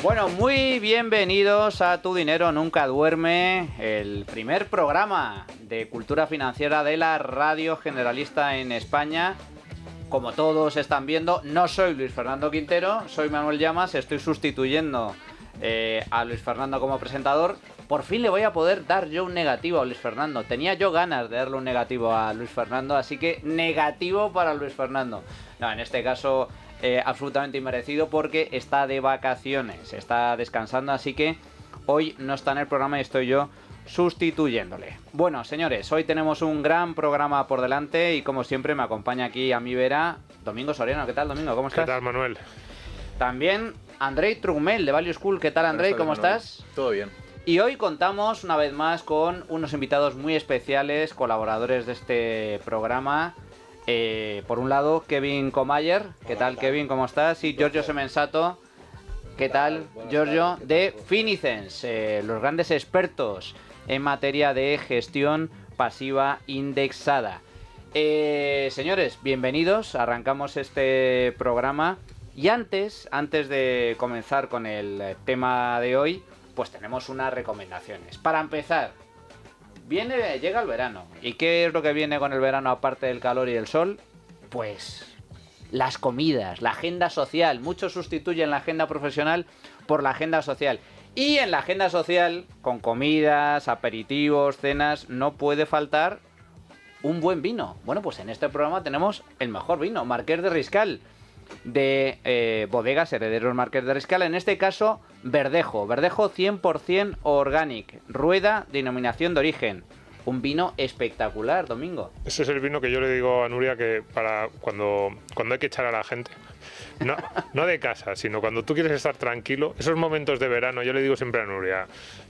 Bueno, muy bienvenidos a Tu Dinero Nunca Duerme, el primer programa de cultura financiera de la radio generalista en España. Como todos están viendo, no soy Luis Fernando Quintero, soy Manuel Llamas, estoy sustituyendo a Luis Fernando como presentador. Por fin le voy a poder dar yo un negativo a Luis Fernando. Tenía yo ganas de darle un negativo a Luis Fernando, así que negativo para Luis Fernando. No, en este caso absolutamente inmerecido porque está de vacaciones, está descansando, así que hoy no está en el programa y estoy yo sustituyéndole. Bueno, señores, hoy tenemos un gran programa por delante y como siempre me acompaña aquí a mi vera Domingo Soriano. ¿Qué tal, Domingo? ¿Cómo estás? ¿Qué tal, Manuel? También Andrei Trugmel de Value School. ¿Qué tal, Andrei? ¿Cómo estás? Todo bien. Y hoy contamos una vez más con unos invitados muy especiales, colaboradores de este programa. Por un lado, Kevin Comayer. ¿Qué tal, Kevin? ¿Cómo estás? Y Giorgio Semensato. ¿Qué tal, Giorgio? De Finicens, los grandes expertos en materia de gestión pasiva indexada. Señores, bienvenidos. Arrancamos este programa. Y antes de comenzar con el tema de hoy, pues tenemos unas recomendaciones. Para empezar, llega el verano. ¿Y qué es lo que viene con el verano aparte del calor y el sol? Pues las comidas, la agenda social. Muchos sustituyen la agenda profesional por la agenda social. Y en la agenda social, con comidas, aperitivos, cenas, no puede faltar un buen vino. Bueno, pues en este programa tenemos el mejor vino, Marqués de Riscal, de Bodegas Herederos Marqués de Riscal. En este caso, Verdejo 100% Organic, Rueda, denominación de origen. Un vino espectacular, Domingo. Ese es el vino que yo le digo a Nuria que para cuando hay que echar a la gente, no de casa, sino cuando tú quieres estar tranquilo, esos momentos de verano, yo le digo siempre a Nuria,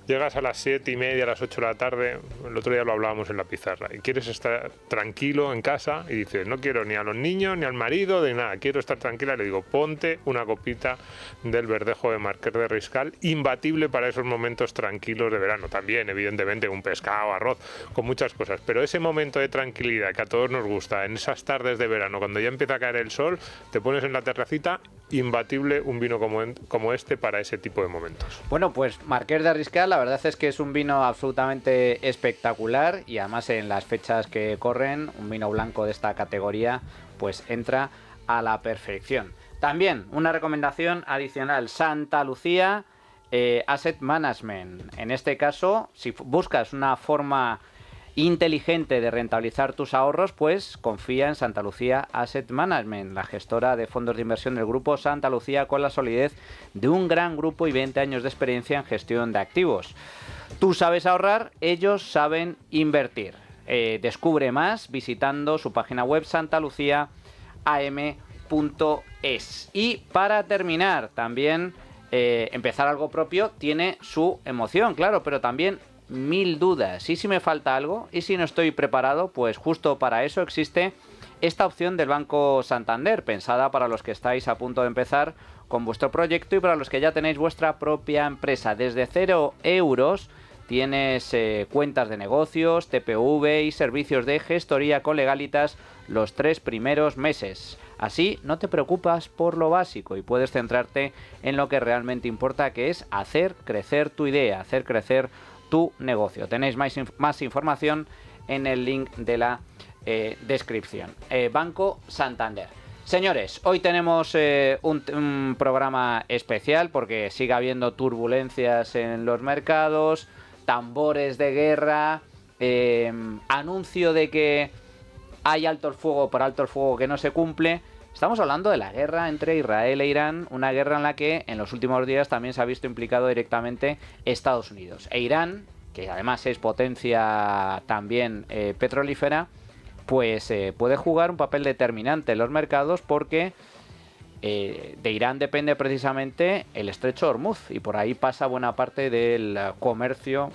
llegas a las 7:30, a las 8 de la tarde, el otro día lo hablábamos en la pizarra, y quieres estar tranquilo en casa y dices, no quiero ni a los niños, ni al marido, ni nada, quiero estar tranquila, le digo, ponte una copita del Verdejo de Marqués de Riscal, imbatible para esos momentos tranquilos de verano. También, evidentemente, un pescado, arroz, con muchas cosas, pero ese momento de tranquilidad que a todos nos gusta, en esas tardes de verano, cuando ya empieza a caer el sol, te pones en la terracita, imbatible un vino como este para ese tipo de momentos. Bueno, pues Marqués de Riscal, la verdad es que es un vino absolutamente espectacular y además en las fechas que corren, un vino blanco de esta categoría pues entra a la perfección. También una recomendación adicional, Santa Lucía Asset Management. En este caso, si buscas una forma inteligente de rentabilizar tus ahorros, pues confía en Santa Lucía Asset Management, la gestora de fondos de inversión del grupo Santa Lucía, con la solidez de un gran grupo y 20 años de experiencia en gestión de activos. Tú sabes ahorrar, ellos saben invertir. Descubre más visitando su página web santaluciaam.es. Y para terminar, también empezar algo propio tiene su emoción, claro, pero también 1000 dudas. ¿Y si me falta algo? ¿Y si no estoy preparado? Pues justo para eso existe esta opción del Banco Santander, pensada para los que estáis a punto de empezar con vuestro proyecto y para los que ya tenéis vuestra propia empresa. Desde 0 euros tienes cuentas de negocios, TPV y servicios de gestoría con Legalitas los 3 primeros meses. Así no te preocupas por lo básico y puedes centrarte en lo que realmente importa, que es hacer crecer tu idea, hacer crecer tu negocio. Tenéis más información en el link de la descripción. Banco Santander. Señores, hoy tenemos un programa especial porque sigue habiendo turbulencias en los mercados, tambores de guerra, anuncio de que hay alto el fuego por alto el fuego que no se cumple. Estamos hablando de la guerra entre Israel e Irán, una guerra en la que en los últimos días también se ha visto implicado directamente Estados Unidos. E Irán, que además es potencia también petrolífera, pues puede jugar un papel determinante en los mercados porque de Irán depende precisamente el estrecho de Hormuz y por ahí pasa buena parte del comercio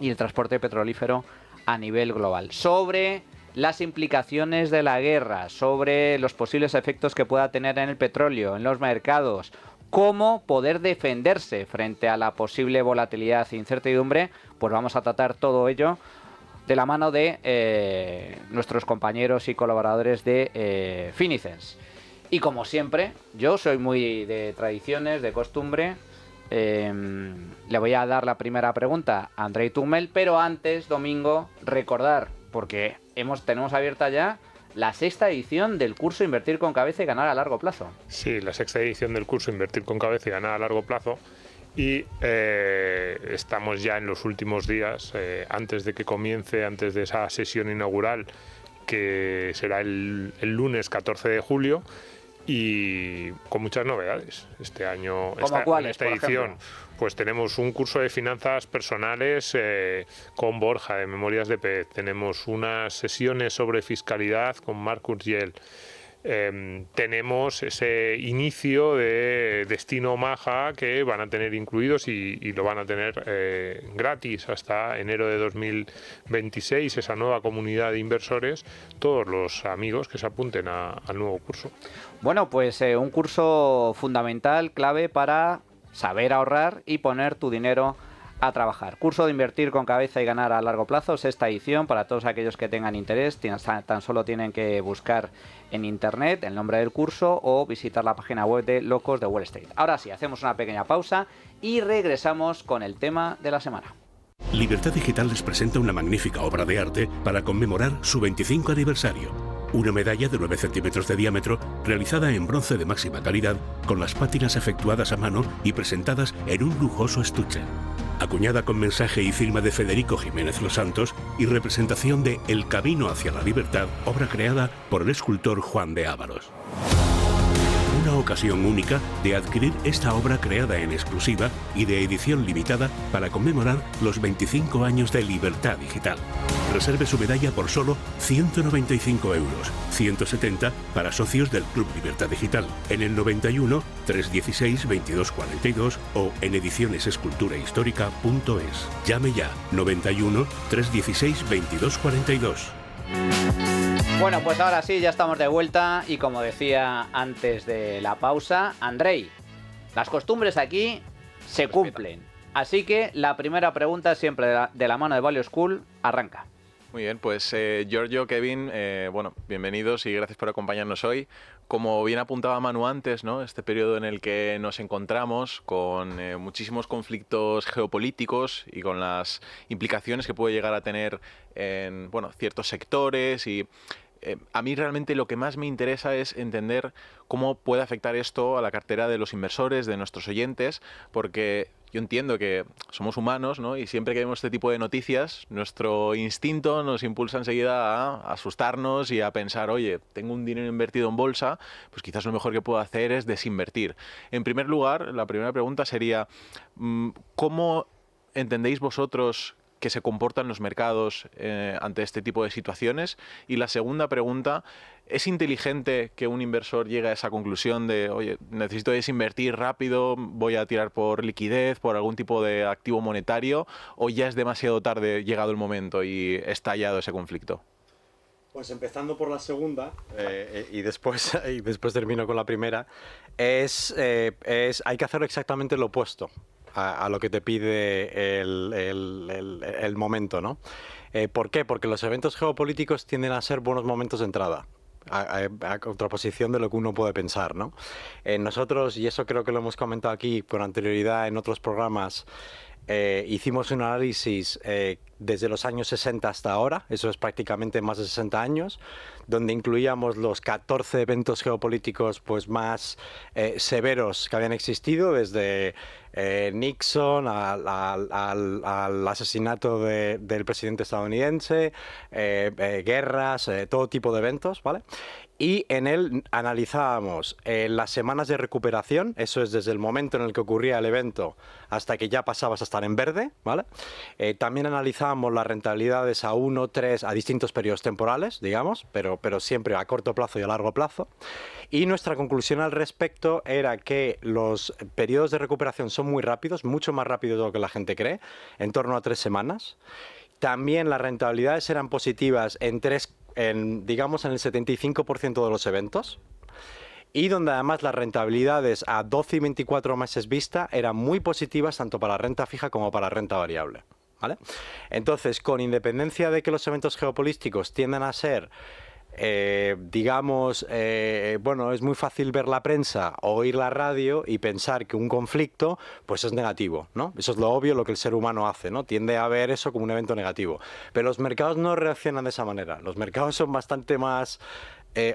y el transporte petrolífero a nivel global. Sobre las implicaciones de la guerra, sobre los posibles efectos que pueda tener en el petróleo, en los mercados, cómo poder defenderse frente a la posible volatilidad e incertidumbre, pues vamos a tratar todo ello de la mano de nuestros compañeros y colaboradores de Finicens. Y como siempre, yo soy muy de tradiciones, de costumbre, Le voy a dar la primera pregunta a Andrei Turmel, pero antes, Domingo, recordar, porque tenemos abierta ya la 6ª edición del curso Invertir con Cabeza y Ganar a Largo Plazo. Sí, la 6ª edición del curso Invertir con Cabeza y Ganar a Largo Plazo. Y estamos ya en los últimos días, antes de que comience, antes de esa sesión inaugural, que será el lunes 14 de julio, y con muchas novedades este año. ¿Cómo cuáles, esta edición, pues tenemos un curso de finanzas personales con Borja, de Memorias de Pez. Tenemos unas sesiones sobre fiscalidad con Marcus Yell. Tenemos ese inicio de Destino Maja que van a tener incluidos y lo van a tener gratis hasta enero de 2026, esa nueva comunidad de inversores, todos los amigos que se apunten al nuevo curso. Bueno, pues un curso fundamental, clave para saber ahorrar y poner tu dinero a trabajar. Curso de Invertir con Cabeza y Ganar a Largo Plazo, 6ª edición, para todos aquellos que tengan interés. Tan solo tienen que buscar en internet el nombre del curso o visitar la página web de Locos de Wall Street. Ahora sí, hacemos una pequeña pausa y regresamos con el tema de la semana. Libertad Digital les presenta una magnífica obra de arte para conmemorar su 25 aniversario. Una medalla de 9 centímetros de diámetro, realizada en bronce de máxima calidad, con las pátinas efectuadas a mano y presentadas en un lujoso estuche. Acuñada con mensaje y firma de Federico Jiménez Los Santos y representación de El Camino hacia la Libertad, obra creada por el escultor Juan de Ávaros. Una ocasión única de adquirir esta obra creada en exclusiva y de edición limitada para conmemorar los 25 años de Libertad Digital. Reserve su medalla por solo 195 €, 170 para socios del Club Libertad Digital, en el 91 316 2242 o en edicionesesculturahistórica.es. Llame ya, 91 316 2242. Bueno, pues ahora sí, ya estamos de vuelta y como decía antes de la pausa, Andrei, las costumbres aquí se cumplen. Así que la primera pregunta, siempre de la mano de Value School, arranca. Muy bien, pues Giorgio, Kevin, bueno, bienvenidos y gracias por acompañarnos hoy. Como bien apuntaba Manu antes, ¿no? Este periodo en el que nos encontramos con muchísimos conflictos geopolíticos y con las implicaciones que puede llegar a tener en ciertos sectores y a mí realmente lo que más me interesa es entender cómo puede afectar esto a la cartera de los inversores, de nuestros oyentes, porque yo entiendo que somos humanos, ¿no? Y siempre que vemos este tipo de noticias, nuestro instinto nos impulsa enseguida a asustarnos y a pensar, oye, tengo un dinero invertido en bolsa, pues quizás lo mejor que puedo hacer es desinvertir. En primer lugar, la primera pregunta sería, ¿cómo entendéis vosotros que se comportan los mercados ante este tipo de situaciones? Y la segunda pregunta, ¿es inteligente que un inversor llegue a esa conclusión de, oye, necesito desinvertir rápido, voy a tirar por liquidez, por algún tipo de activo monetario, o ya es demasiado tarde llegado el momento y estallado ese conflicto? Pues empezando por la segunda y después termino con la primera, hay que hacer exactamente lo opuesto a lo que te pide el momento, ¿no? ¿Por qué? Porque los eventos geopolíticos tienden a ser buenos momentos de entrada, a contraposición de lo que uno puede pensar, ¿no? Nosotros, y eso creo que lo hemos comentado aquí con anterioridad en otros programas, hicimos un análisis desde los años 60 hasta ahora, eso es prácticamente más de 60 años, donde incluíamos los 14 eventos geopolíticos pues, más severos que habían existido, desde Nixon al asesinato del presidente estadounidense, guerras, todo tipo de eventos, ¿vale? Y en él analizábamos las semanas de recuperación, eso es desde el momento en el que ocurría el evento hasta que ya pasabas a estar en verde, ¿vale? También analizábamos las rentabilidades a 1, 3, a distintos periodos temporales, digamos, pero siempre a corto plazo y a largo plazo. Y nuestra conclusión al respecto era que los periodos de recuperación son muy rápidos, mucho más rápidos de lo que la gente cree, en torno a 3 semanas. También las rentabilidades eran positivas digamos en el 75% de los eventos, y donde además las rentabilidades a 12 y 24 meses vista eran muy positivas tanto para renta fija como para renta variable, ¿vale? Entonces, con independencia de que los eventos geopolíticos tiendan a ser digamos, bueno, es muy fácil ver la prensa o oír la radio y pensar que un conflicto pues es negativo, ¿no? Eso es lo obvio, lo que el ser humano hace, ¿no? Tiende a ver eso como un evento negativo. Pero los mercados no reaccionan de esa manera. Los mercados son bastante más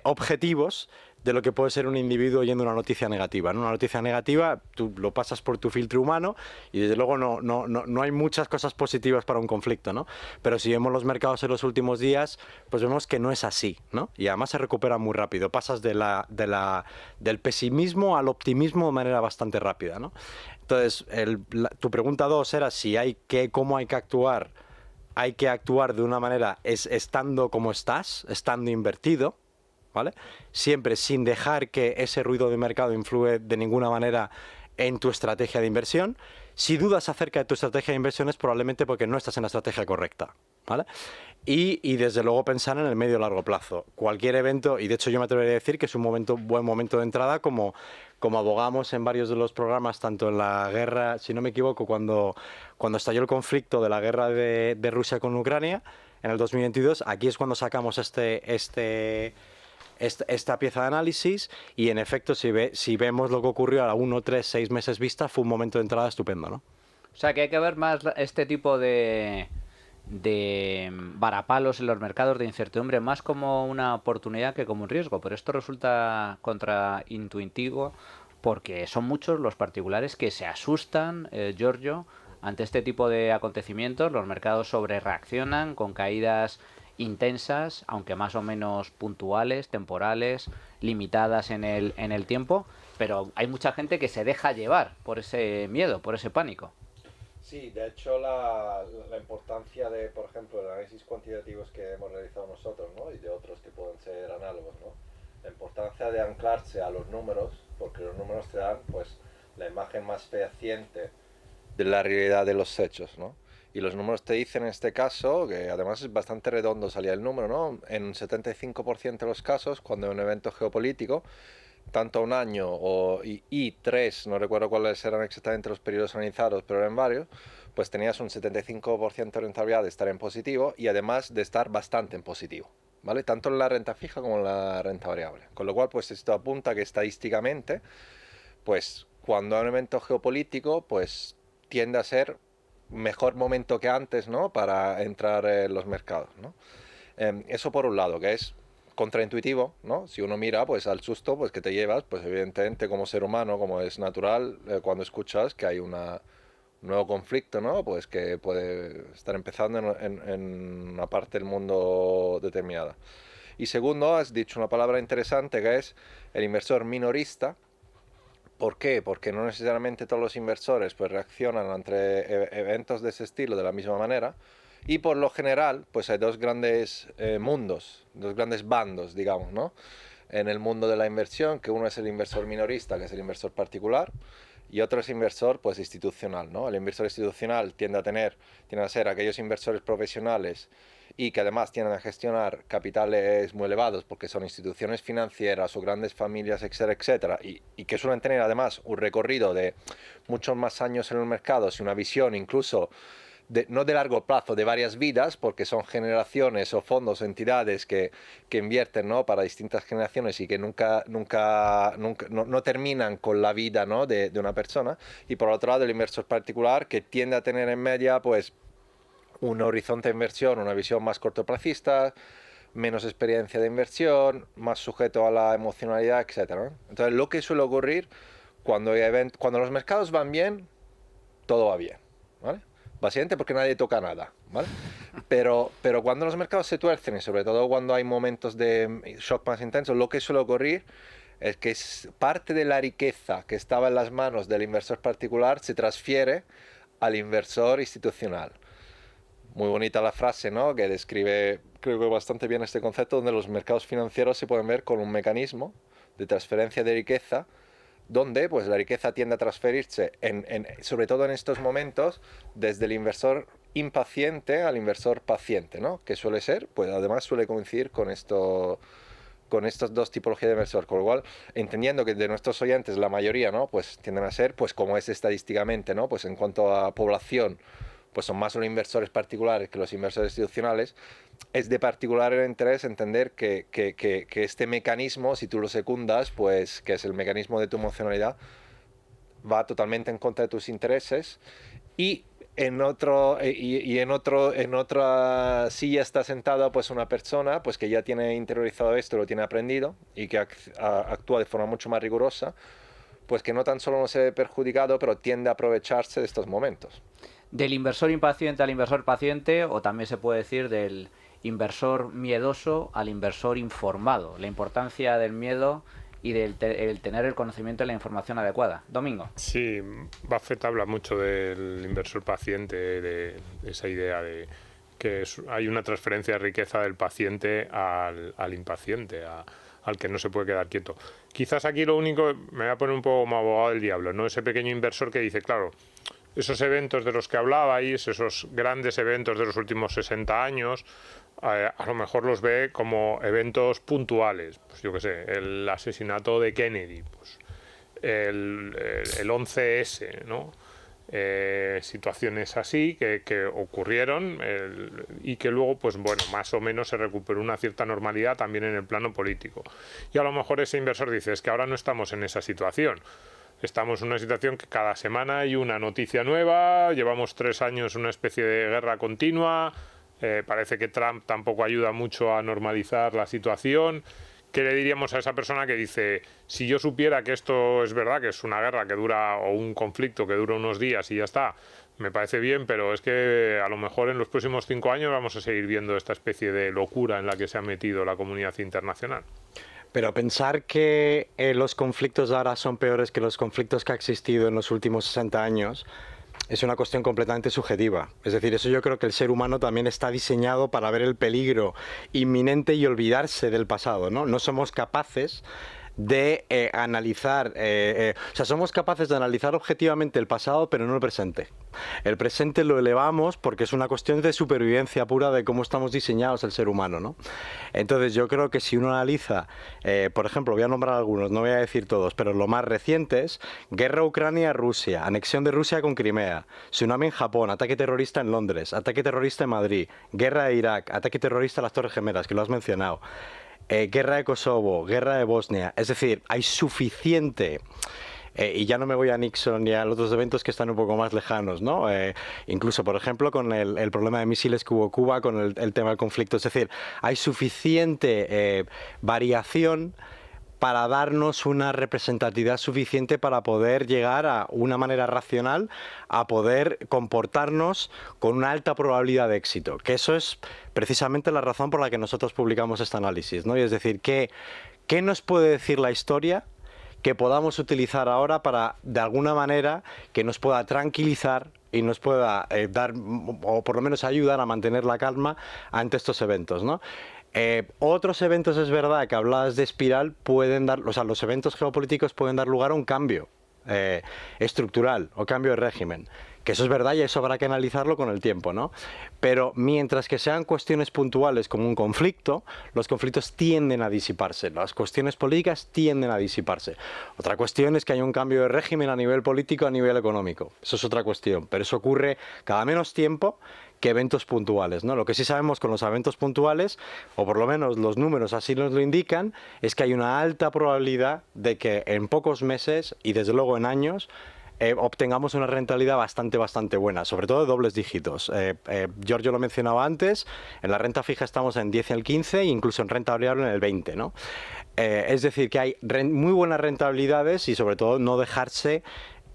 objetivos de lo que puede ser un individuo oyendo una noticia negativa, ¿no? Una noticia negativa, tú lo pasas por tu filtro humano y desde luego no hay muchas cosas positivas para un conflicto, ¿no? Pero si vemos los mercados en los últimos días, pues vemos que no es así, ¿no? Y además se recupera muy rápido, pasas del pesimismo al optimismo de manera bastante rápida, ¿no? Entonces, tu pregunta 2 era cómo hay que actuar. Hay que actuar de una manera estando como estás, estando invertido, ¿vale? Siempre sin dejar que ese ruido de mercado influya de ninguna manera en tu estrategia de inversión. Si dudas acerca de tu estrategia de inversión es probablemente porque no estás en la estrategia correcta, ¿vale? Y desde luego pensar en el medio y largo plazo. Cualquier evento, y de hecho yo me atrevería a decir que es un buen momento de entrada, como abogamos en varios de los programas, tanto en la guerra, si no me equivoco, cuando estalló el conflicto de la guerra de Rusia con Ucrania en el 2022, aquí es cuando sacamos esta pieza de análisis y en efecto si vemos lo que ocurrió a 1, 3, 6 meses vista fue un momento de entrada estupendo, ¿no? O sea que hay que ver más este tipo de varapalos en los mercados de incertidumbre más como una oportunidad que como un riesgo, pero esto resulta contraintuitivo porque son muchos los particulares que se asustan, Giorgio, ante este tipo de acontecimientos. Los mercados sobrereaccionan con caídas intensas, aunque más o menos puntuales, temporales, limitadas en el tiempo, pero hay mucha gente que se deja llevar por ese miedo, por ese pánico. Sí, de hecho la importancia de, por ejemplo, el análisis cuantitativos que hemos realizado nosotros, ¿no? Y de otros que pueden ser análogos, ¿no? La importancia de anclarse a los números, porque los números te dan pues la imagen más fehaciente de la realidad de los hechos, ¿no? Y los números te dicen en este caso, que además es bastante redondo salía el número, ¿no? En un 75% de los casos, cuando hay un evento geopolítico, tanto un año y 3, no recuerdo cuáles eran exactamente los periodos analizados, pero eran varios, pues tenías un 75% de rentabilidad de estar en positivo y además de estar bastante en positivo, ¿vale? Tanto en la renta fija como en la renta variable. Con lo cual, pues esto apunta que estadísticamente, pues cuando hay un evento geopolítico, pues tiende a ser mejor momento que antes, ¿no? Para entrar en los mercados, ¿no? Eso por un lado, que es contraintuitivo, ¿no? Si uno mira, pues al susto, pues que te llevas, pues evidentemente como ser humano, como es natural, cuando escuchas que hay un nuevo conflicto, ¿no? Pues que puede estar empezando en una parte del mundo determinada. Y segundo, has dicho una palabra interesante que es el inversor minorista. ¿Por qué? Porque no necesariamente todos los inversores pues reaccionan ante eventos de ese estilo de la misma manera. Y por lo general, pues hay dos grandes mundos, dos grandes bandos, digamos, ¿no? En el mundo de la inversión, que uno es el inversor minorista, que es el inversor particular, y otro es inversor pues institucional, ¿no? El inversor institucional tiende a ser aquellos inversores profesionales y que además tienden a gestionar capitales muy elevados porque son instituciones financieras o grandes familias, etcétera, etcétera, y que suelen tener además un recorrido de muchos más años en el mercado y una visión incluso no de largo plazo, de varias vidas, porque son generaciones o fondos o entidades que invierten, ¿no? Para distintas generaciones y que nunca no terminan con la vida, ¿no? de una persona. Y por otro lado, el inversor particular que tiende a tener en media pues un horizonte de inversión, una visión más cortoplacista, menos experiencia de inversión, más sujeto a la emocionalidad, etcétera, ¿no? Entonces, lo que suele ocurrir cuando los mercados van bien, todo va bien, ¿vale? Básicamente porque nadie toca nada, ¿vale? Pero cuando los mercados se tuercen, y sobre todo cuando hay momentos de shock más intensos, lo que suele ocurrir es que parte de la riqueza que estaba en las manos del inversor particular se transfiere al inversor institucional. Muy bonita la frase, ¿no? Que describe, creo que bastante bien este concepto, donde los mercados financieros se pueden ver con un mecanismo de transferencia de riqueza, donde pues la riqueza tiende a transferirse, sobre todo en estos momentos, desde el inversor impaciente al inversor paciente, ¿no? Que suele ser, pues además suele coincidir con estas dos tipologías de inversor, con lo cual, entendiendo que de nuestros oyentes la mayoría, ¿no? Pues tienden a ser, pues como es estadísticamente, ¿no? Pues en cuanto a población, pues son más los inversores particulares que los inversores institucionales, es de particular interés entender que este mecanismo, si tú lo secundas, pues que es el mecanismo de tu emocionalidad, va totalmente en contra de tus intereses y en otra silla está sentada pues una persona pues que ya tiene interiorizado esto, lo tiene aprendido y que actúa de forma mucho más rigurosa, pues que no tan solo no se ve perjudicado, pero tiende a aprovecharse de estos momentos. Del inversor impaciente al inversor paciente, o también se puede decir del inversor miedoso al inversor informado. La importancia del miedo y del el tener el conocimiento y la información adecuada. Domingo. Sí, Buffett habla mucho del inversor paciente, de esa idea de que hay una transferencia de riqueza del paciente al impaciente, al que no se puede quedar quieto. Quizás aquí lo único, me voy a poner un poco como abogado del diablo, ¿no? Ese pequeño inversor que dice, claro, esos eventos de los que hablabais, esos grandes eventos de los últimos 60 años, a lo mejor los ve como eventos puntuales. Pues yo qué sé, el asesinato de Kennedy, pues el 11S, ¿no? Situaciones así que ocurrieron y que luego, pues bueno, más o menos se recuperó una cierta normalidad también en el plano político. Y a lo mejor ese inversor dice, es que ahora no estamos en esa situación. Estamos en una situación que cada semana hay una noticia nueva, llevamos 3 años una especie de guerra continua, parece que Trump tampoco ayuda mucho a normalizar la situación. ¿Qué le diríamos a esa persona que dice, si yo supiera que esto es verdad, que es una guerra que dura, o un conflicto que dura unos días y ya está, me parece bien, pero es que a lo mejor en los próximos 5 años vamos a seguir viendo esta especie de locura en la que se ha metido la comunidad internacional? Pero pensar que los conflictos ahora son peores que los conflictos que ha existido en los últimos 60 años es una cuestión completamente subjetiva. Es decir, eso yo creo que el ser humano también está diseñado para ver el peligro inminente y olvidarse del pasado, ¿no? No somos capaces de analizar, o sea, somos capaces de analizar objetivamente el pasado, pero no el presente. El presente lo elevamos porque es una cuestión de supervivencia pura de cómo estamos diseñados el ser humano, ¿no? Entonces yo creo que si uno analiza, por ejemplo, voy a nombrar algunos, no voy a decir todos, pero los más recientes: guerra Ucrania-Rusia, anexión de Rusia con Crimea, tsunami en Japón, ataque terrorista en Londres, ataque terrorista en Madrid, guerra de Irak, ataque terrorista a las Torres Gemelas, que lo has mencionado. Guerra de Kosovo, guerra de Bosnia. Es decir, hay suficiente, y ya no me voy a Nixon ni a los otros eventos que están un poco más lejanos, ¿no? Incluso, por ejemplo, con el problema de misiles que hubo Cuba, con el tema del conflicto. Es decir, hay suficiente variación para darnos una representatividad suficiente para poder llegar a una manera racional a poder comportarnos con una alta probabilidad de éxito. Que eso es precisamente la razón por la que nosotros publicamos este análisis, ¿no? Y es decir, ¿qué nos puede decir la historia que podamos utilizar ahora para, de alguna manera, que nos pueda tranquilizar y nos pueda dar, o por lo menos ayudar a mantener la calma ante estos eventos, ¿no? Otros eventos, es verdad, que hablabas de espiral, pueden dar, o sea, los eventos geopolíticos pueden dar lugar a un cambio estructural o cambio de régimen. Que eso es verdad y eso habrá que analizarlo con el tiempo, ¿no? Pero mientras que sean cuestiones puntuales como un conflicto, los conflictos tienden a disiparse, las cuestiones políticas tienden a disiparse. Otra cuestión es que haya un cambio de régimen a nivel político, a nivel económico. Eso es otra cuestión, pero eso ocurre cada menos tiempo que eventos puntuales, ¿no? Lo que sí sabemos con los eventos puntuales, o por lo menos los números así nos lo indican, es que hay una alta probabilidad de que en pocos meses y desde luego en años obtengamos una rentabilidad bastante buena, sobre todo de dobles dígitos. Giorgio lo mencionaba antes, en la renta fija estamos en 10 y el 15 e incluso en renta variable en el 20, ¿no? Es decir, que hay muy buenas rentabilidades y sobre todo no dejarse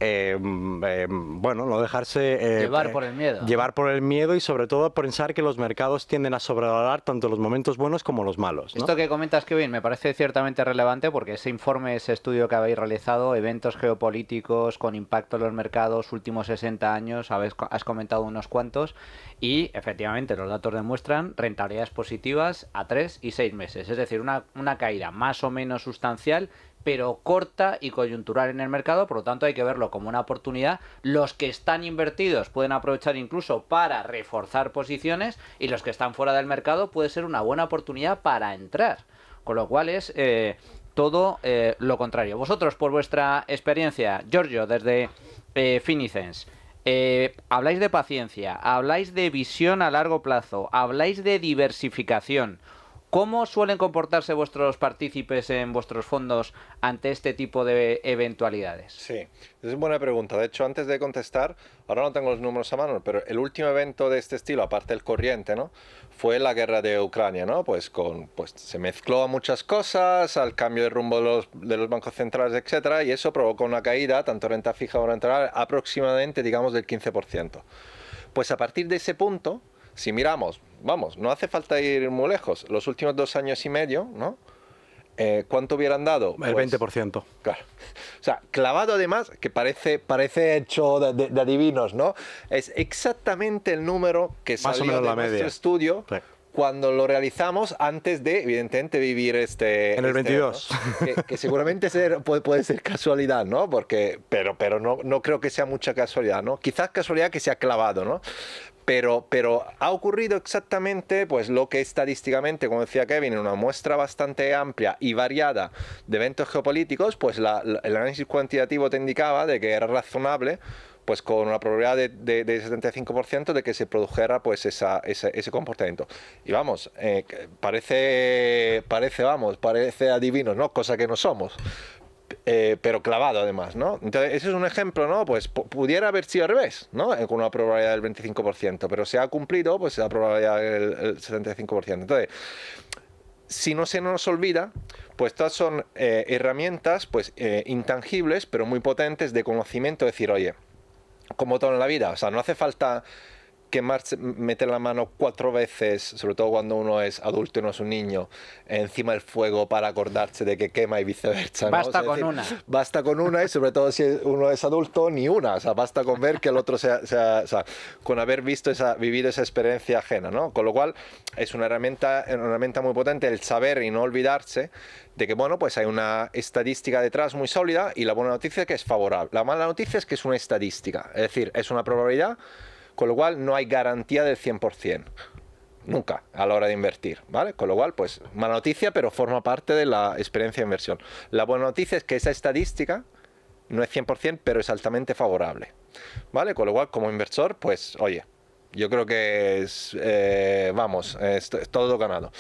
no dejarse llevar por el miedo. Llevar por el miedo y sobre todo pensar que los mercados tienden a sobrevalorar tanto los momentos buenos como los malos, ¿no? Esto que comentas, Kevin, me parece ciertamente relevante porque ese informe, ese estudio que habéis realizado, eventos geopolíticos con impacto en los mercados, últimos 60 años, has comentado unos cuantos, y efectivamente los datos demuestran rentabilidades positivas a 3 y 6 meses, es decir, una caída más o menos sustancial, pero corta y coyuntural en el mercado, por lo tanto hay que verlo como una oportunidad. Los que están invertidos pueden aprovechar incluso para reforzar posiciones y los que están fuera del mercado puede ser una buena oportunidad para entrar, con lo cual es todo lo contrario. Vosotros, por vuestra experiencia, Giorgio, desde Finicens, Habláis de paciencia, habláis de visión a largo plazo, habláis de diversificación. ¿Cómo suelen comportarse vuestros partícipes en vuestros fondos ante este tipo de eventualidades? Sí, es buena pregunta. De hecho, antes de contestar, ahora no tengo los números a mano, pero el último evento de este estilo, aparte del corriente, ¿no? Fue la guerra de Ucrania, ¿no? Pues se mezcló a muchas cosas, al cambio de rumbo de los bancos centrales, etcétera, y eso provocó una caída, tanto renta fija como renta variable, aproximadamente, digamos, del 15%. Pues a partir de ese punto, si miramos, vamos, no hace falta ir muy lejos, los últimos 2 años y medio, ¿no? ¿Cuánto hubieran dado? El 20%. Claro. O sea, clavado además, que parece hecho de adivinos, ¿no? Es exactamente el número que Más o salió menos de la nuestro media. estudio Sí. cuando lo realizamos antes de, evidentemente, vivir En el 22. ¿no? Que seguramente puede ser casualidad, ¿no? Pero no creo que sea mucha casualidad, ¿no? Quizás casualidad que se ha clavado, ¿no? Pero ha ocurrido exactamente pues lo que estadísticamente, como decía Kevin, en una muestra bastante amplia y variada de eventos geopolíticos, pues el análisis cuantitativo te indicaba de que era razonable, pues con una probabilidad de 75% de que se produjera pues ese comportamiento. Y vamos, parece adivino, ¿no? Cosa que no somos. Pero clavado además, ¿no? Entonces, ese es un ejemplo, ¿no? Pues pudiera haber sido al revés, ¿no? Con una probabilidad del 25%, pero se ha cumplido, pues la probabilidad del 75%. Entonces, si no se nos olvida, pues estas son herramientas, pues intangibles, pero muy potentes de conocimiento, decir, oye, como todo en la vida, o sea, no hace falta meter la mano 4 veces, sobre todo cuando uno es adulto y no es un niño, encima del fuego para acordarse de que quema y viceversa, ¿no? Basta con una. Basta con una, y sobre todo si uno es adulto, ni una. O sea, basta con ver que el otro o sea, con haber vivido esa experiencia ajena, ¿no? Con lo cual es una herramienta muy potente el saber y no olvidarse de que, bueno, pues hay una estadística detrás muy sólida, y la buena noticia es que es favorable. La mala noticia es que es una estadística, es decir, es una probabilidad, con lo cual no hay garantía del 100%. Nunca a la hora de invertir, ¿vale? Con lo cual, pues, mala noticia, pero forma parte de la experiencia de inversión. La buena noticia es que esa estadística no es 100%, pero es altamente favorable, ¿vale? Con lo cual, como inversor, pues, oye, yo creo que es todo ganado.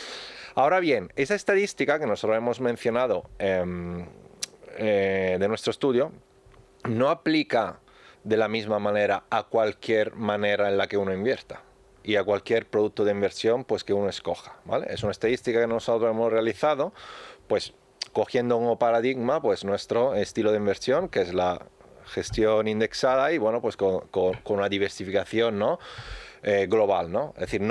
Ahora bien, esa estadística que nosotros hemos mencionado de nuestro estudio no aplica de la misma manera a cualquier manera en la que uno invierta y a cualquier producto de inversión pues que uno escoja, ¿vale? Es una estadística que nosotros hemos realizado pues cogiendo como paradigma pues nuestro estilo de inversión, que es la gestión indexada, y bueno, pues con una diversificación, ¿no? Global, ¿no? Es decir,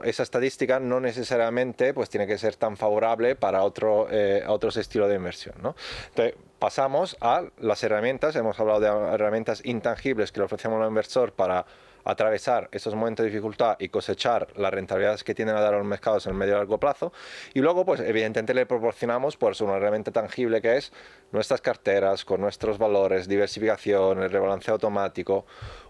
esa estadística no necesariamente pues tiene que ser tan favorable para otros estilos de inversión, ¿no? Entonces, pasamos a las herramientas. Hemos hablado de herramientas intangibles que le ofrecemos al inversor para atravesar esos momentos de dificultad y cosechar las rentabilidades que tienden a dar a los mercados en el medio y largo plazo. Y luego, pues evidentemente le proporcionamos pues una herramienta tangible que es nuestras carteras con nuestros valores, diversificación, el rebalanceo automático,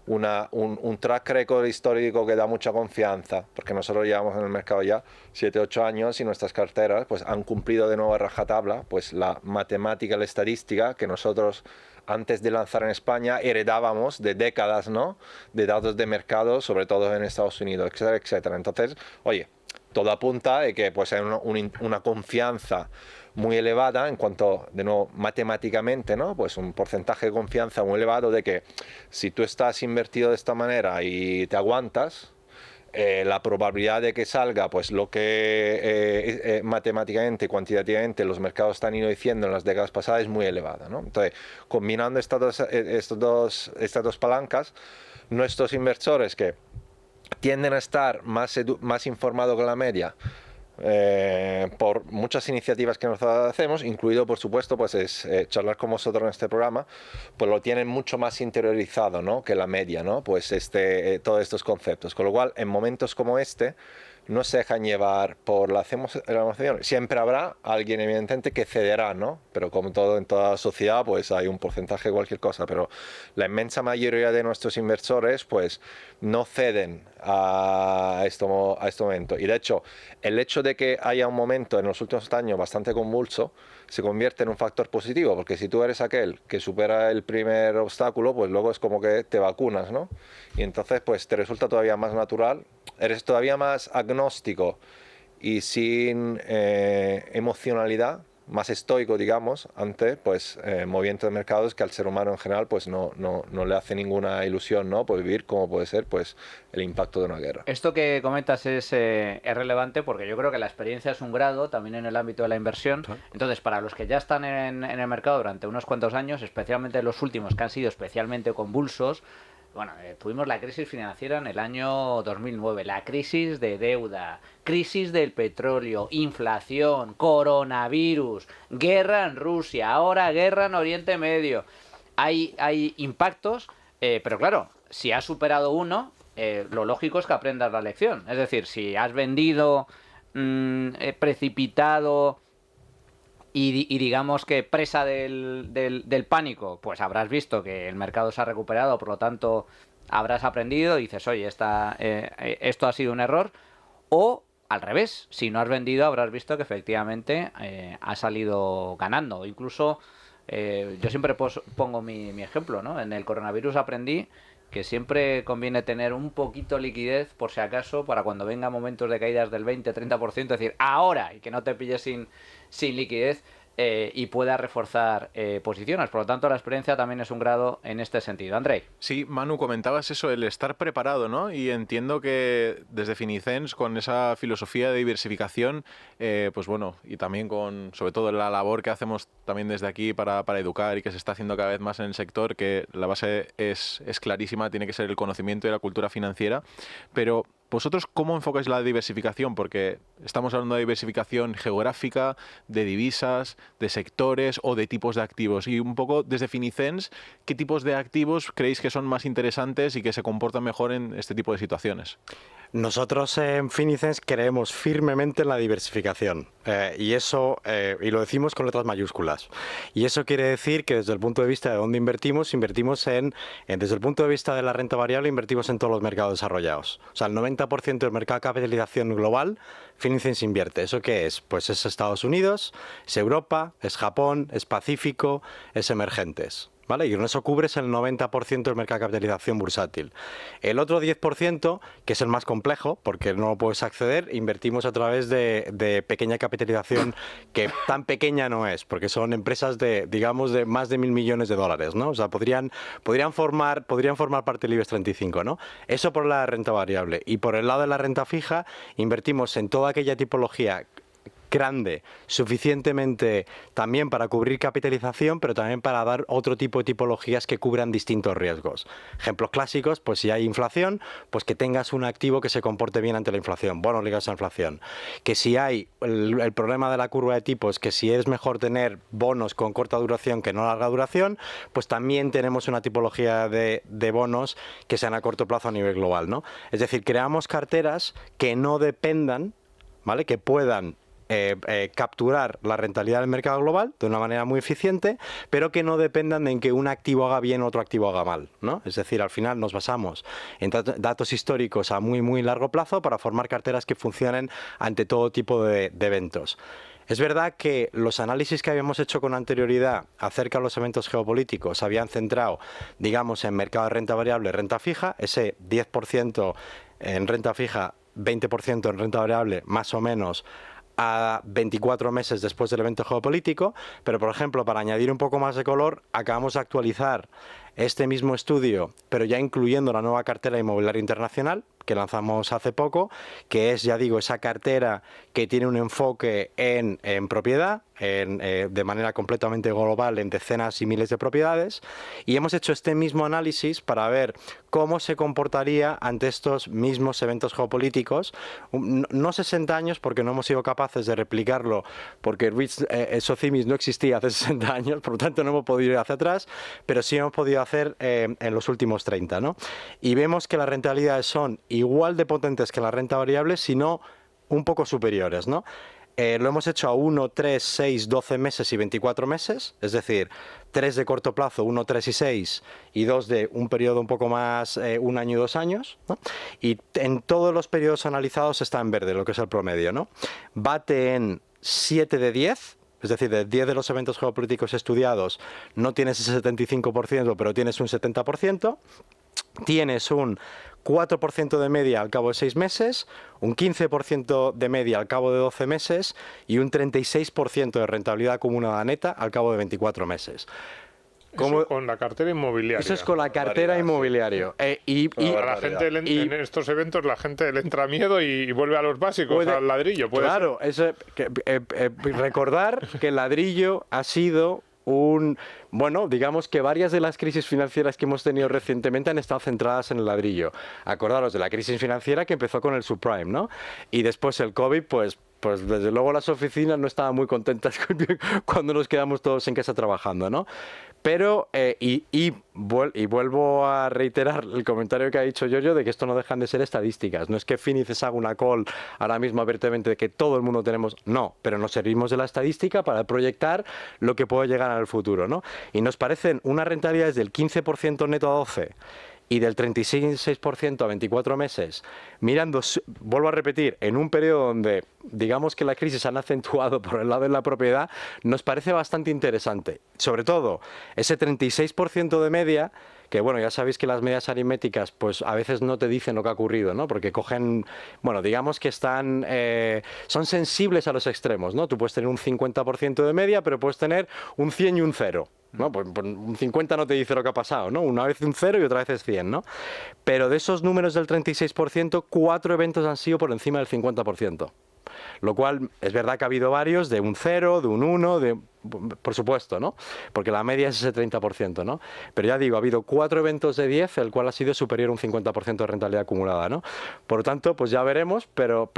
un track record histórico que da mucha confianza, porque nosotros llevamos en el mercado ya 7-8 años y nuestras carteras pues han cumplido de nuevo a rajatabla pues la matemática, la estadística que nosotros antes de lanzar en España heredábamos de décadas, ¿no? De datos de mercado, sobre todo en Estados Unidos, etcétera, etcétera. Entonces, oye, todo apunta a que pues hay una confianza muy elevada en cuanto, de nuevo, matemáticamente, ¿no? Pues un porcentaje de confianza muy elevado de que si tú estás invertido de esta manera y te aguantas, la probabilidad de que salga pues lo que matemáticamente y cuantitativamente los mercados están ido diciendo en las décadas pasadas es muy elevada, ¿no? Entonces, combinando estas dos palancas, nuestros inversores que tienden a estar más informados que la media por muchas iniciativas que nosotros hacemos, incluido por supuesto pues es charlar con vosotros en este programa, pues lo tienen mucho más interiorizado, ¿no? Que la media, ¿no? Pues todos estos conceptos, con lo cual en momentos como este no se dejan llevar por la emoción. Siempre habrá alguien, evidentemente, que cederá, ¿no? Pero como todo en toda sociedad, pues hay un porcentaje de cualquier cosa. Pero la inmensa mayoría de nuestros inversores, pues, no ceden a este momento. Y de hecho, el hecho de que haya un momento en los últimos años bastante convulso, se convierte en un factor positivo, porque si tú eres aquel que supera el primer obstáculo, pues luego es como que te vacunas, ¿no? Y entonces, pues, te resulta todavía más natural, eres todavía más agnóstico y sin emocionalidad, más estoico, digamos, ante pues movimientos de mercados que al ser humano en general pues no le hace ninguna ilusión, ¿no? Pues vivir como puede ser pues el impacto de una guerra. Esto que comentas es relevante porque yo creo que la experiencia es un grado también en el ámbito de la inversión. Entonces, para los que ya están en el mercado durante unos cuantos años, especialmente los últimos que han sido especialmente convulsos, bueno, tuvimos la crisis financiera en el año 2009, la crisis de deuda, crisis del petróleo, inflación, coronavirus, guerra en Rusia, ahora guerra en Oriente Medio. Hay impactos, pero claro, si has superado uno, lo lógico es que aprendas la lección. Es decir, si has vendido precipitado y digamos que presa del pánico, pues habrás visto que el mercado se ha recuperado, por lo tanto habrás aprendido y dices, oye, esto ha sido un error. O al revés, si no has vendido habrás visto que efectivamente ha salido ganando. Incluso yo siempre pongo mi ejemplo, ¿no? En el coronavirus aprendí que siempre conviene tener un poquito de liquidez por si acaso para cuando vengan momentos de caídas del 20-30%, decir ahora, y que no te pilles sin liquidez y puedas reforzar posiciones. Por lo tanto, la experiencia también es un grado en este sentido. Andrei. Sí, Manu, comentabas eso, el estar preparado, ¿no? Y entiendo que desde Finicens, con esa filosofía de diversificación, pues bueno, y también con, sobre todo, la labor que hacemos también desde aquí para educar y que se está haciendo cada vez más en el sector, que la base es clarísima, tiene que ser el conocimiento y la cultura financiera, pero ¿vosotros cómo enfocáis la diversificación? Porque estamos hablando de diversificación geográfica, de divisas, de sectores o de tipos de activos. Y un poco desde Finicens, ¿qué tipos de activos creéis que son más interesantes y que se comportan mejor en este tipo de situaciones? Nosotros en Finicens creemos firmemente en la diversificación y eso, y lo decimos con letras mayúsculas. Y eso quiere decir que desde el punto de vista de dónde invertimos desde el punto de vista de la renta variable, invertimos en todos los mercados desarrollados. O sea, el 90% del mercado de capitalización global, Finicens invierte. ¿Eso qué es? Pues es Estados Unidos, es Europa, es Japón, es Pacífico, es emergentes. ¿Vale? Y con eso cubres el 90% del mercado de capitalización bursátil. El otro 10%, que es el más complejo, porque no lo puedes acceder, invertimos a través de pequeña capitalización, que tan pequeña no es, porque son empresas de más de 1.000 millones de dólares, ¿no? O sea, podrían formar parte del IBEX 35, ¿no? Eso por la renta variable. Y por el lado de la renta fija, invertimos en toda aquella tipología grande, suficientemente también para cubrir capitalización, pero también para dar otro tipo de tipologías que cubran distintos riesgos. Ejemplos clásicos, pues si hay inflación, pues que tengas un activo que se comporte bien ante la inflación, bonos ligados a la inflación. Que si hay el problema de la curva de tipos, que si es mejor tener bonos con corta duración que no larga duración, pues también tenemos una tipología de bonos que sean a corto plazo a nivel global, ¿no? Es decir, creamos carteras que no dependan, ¿vale? Que puedan capturar la rentabilidad del mercado global de una manera muy eficiente, pero que no dependan de en que un activo haga bien o otro activo haga mal, ¿no? Es decir, al final nos basamos en datos históricos a muy largo plazo para formar carteras que funcionen ante todo tipo de eventos. Es verdad que los análisis que habíamos hecho con anterioridad acerca de los eventos geopolíticos se habían centrado, digamos, en mercado de renta variable y renta fija, ese 10% en renta fija, 20% en renta variable, más o menos, a 24 meses después del evento geopolítico, pero por ejemplo, para añadir un poco más de color, acabamos de actualizar este mismo estudio, pero ya incluyendo la nueva cartera inmobiliaria internacional que lanzamos hace poco, que es, ya digo, esa cartera que tiene un enfoque en propiedad, de manera completamente global en decenas y miles de propiedades, y hemos hecho este mismo análisis para ver cómo se comportaría ante estos mismos eventos geopolíticos, no 60 años porque no hemos sido capaces de replicarlo, porque Socimis no existía hace 60 años, por lo tanto no hemos podido ir hacia atrás, pero sí hemos podido hacer en los últimos 30, ¿no? Y vemos que las rentabilidades son igual de potentes que la renta variable, sino un poco superiores, ¿no? Lo hemos hecho a 1, 3, 6, 12 meses y 24 meses, es decir, 3 de corto plazo, 1, 3 y 6, y 2 de un periodo un poco más, 1 año y 2 años, ¿no? Y en todos los periodos analizados está en verde, lo que es el promedio, ¿no? Bate en 7 de 10, es decir, de 10 de los eventos geopolíticos estudiados, no tienes ese 75%, pero tienes un 70%. Tienes un 4% de media al cabo de 6 meses, un 15% de media al cabo de 12 meses y un 36% de rentabilidad acumulada neta al cabo de 24 meses. Eso con la cartera inmobiliaria. Eso es con la cartera inmobiliaria. Y a la gente en estos eventos la gente le entra miedo y vuelve a los básicos, al ladrillo. Claro, recordar que el ladrillo ha sido bueno, digamos que varias de las crisis financieras que hemos tenido recientemente han estado centradas en el ladrillo. Acordaros de la crisis financiera que empezó con el subprime, ¿no? Y después el COVID, pues desde luego las oficinas no estaban muy contentas cuando nos quedamos todos en casa trabajando, ¿no? Pero, vuelvo a reiterar el comentario que ha dicho Giorgio de que esto no dejan de ser estadísticas. No es que Fininvest haga una call ahora mismo abiertamente de que todo el mundo tenemos, no, pero nos servimos de la estadística para proyectar lo que puede llegar al futuro, ¿no? Y nos parecen unas rentabilidades del 15% neto a 12 y del 36% a 24 meses, mirando, vuelvo a repetir, en un periodo donde digamos que la crisis han acentuado por el lado de la propiedad, nos parece bastante interesante. Sobre todo, ese 36% de media, que bueno, ya sabéis que las medias aritméticas pues a veces no te dicen lo que ha ocurrido, ¿no? Porque cogen, bueno, digamos que son sensibles a los extremos, ¿no? Tú puedes tener un 50% de media, pero puedes tener un 100 y un 0. ¿No? Pues un 50 no te dice lo que ha pasado, ¿no? Una vez un 0 y otra vez es 100, ¿no? Pero de esos números del 36%, 4 eventos han sido por encima del 50%. Lo cual es verdad que ha habido varios de un 0, de un 1, por supuesto, ¿no? Porque la media es ese 30%, ¿no? Pero ya digo, ha habido 4 eventos de 10, el cual ha sido superior a un 50% de rentabilidad acumulada, ¿no? Por lo tanto, pues ya veremos, pero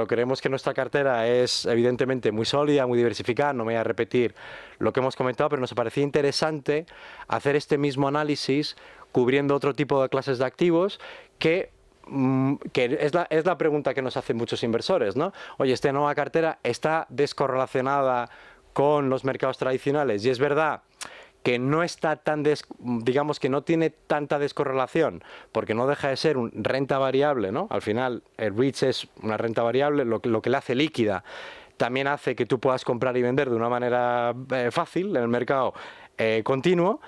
creemos que nuestra cartera es evidentemente muy sólida, muy diversificada. No me voy a repetir lo que hemos comentado, pero nos parecía interesante hacer este mismo análisis cubriendo otro tipo de clases de activos que es la pregunta que nos hacen muchos inversores, ¿no? Oye, ¿esta nueva cartera está descorrelacionada con los mercados tradicionales? Y es verdad que no está digamos que no tiene tanta descorrelación, porque no deja de ser una renta variable, ¿no? Al final, el REITs es una renta variable, lo que le hace líquida también hace que tú puedas comprar y vender de una manera fácil en el mercado continuo.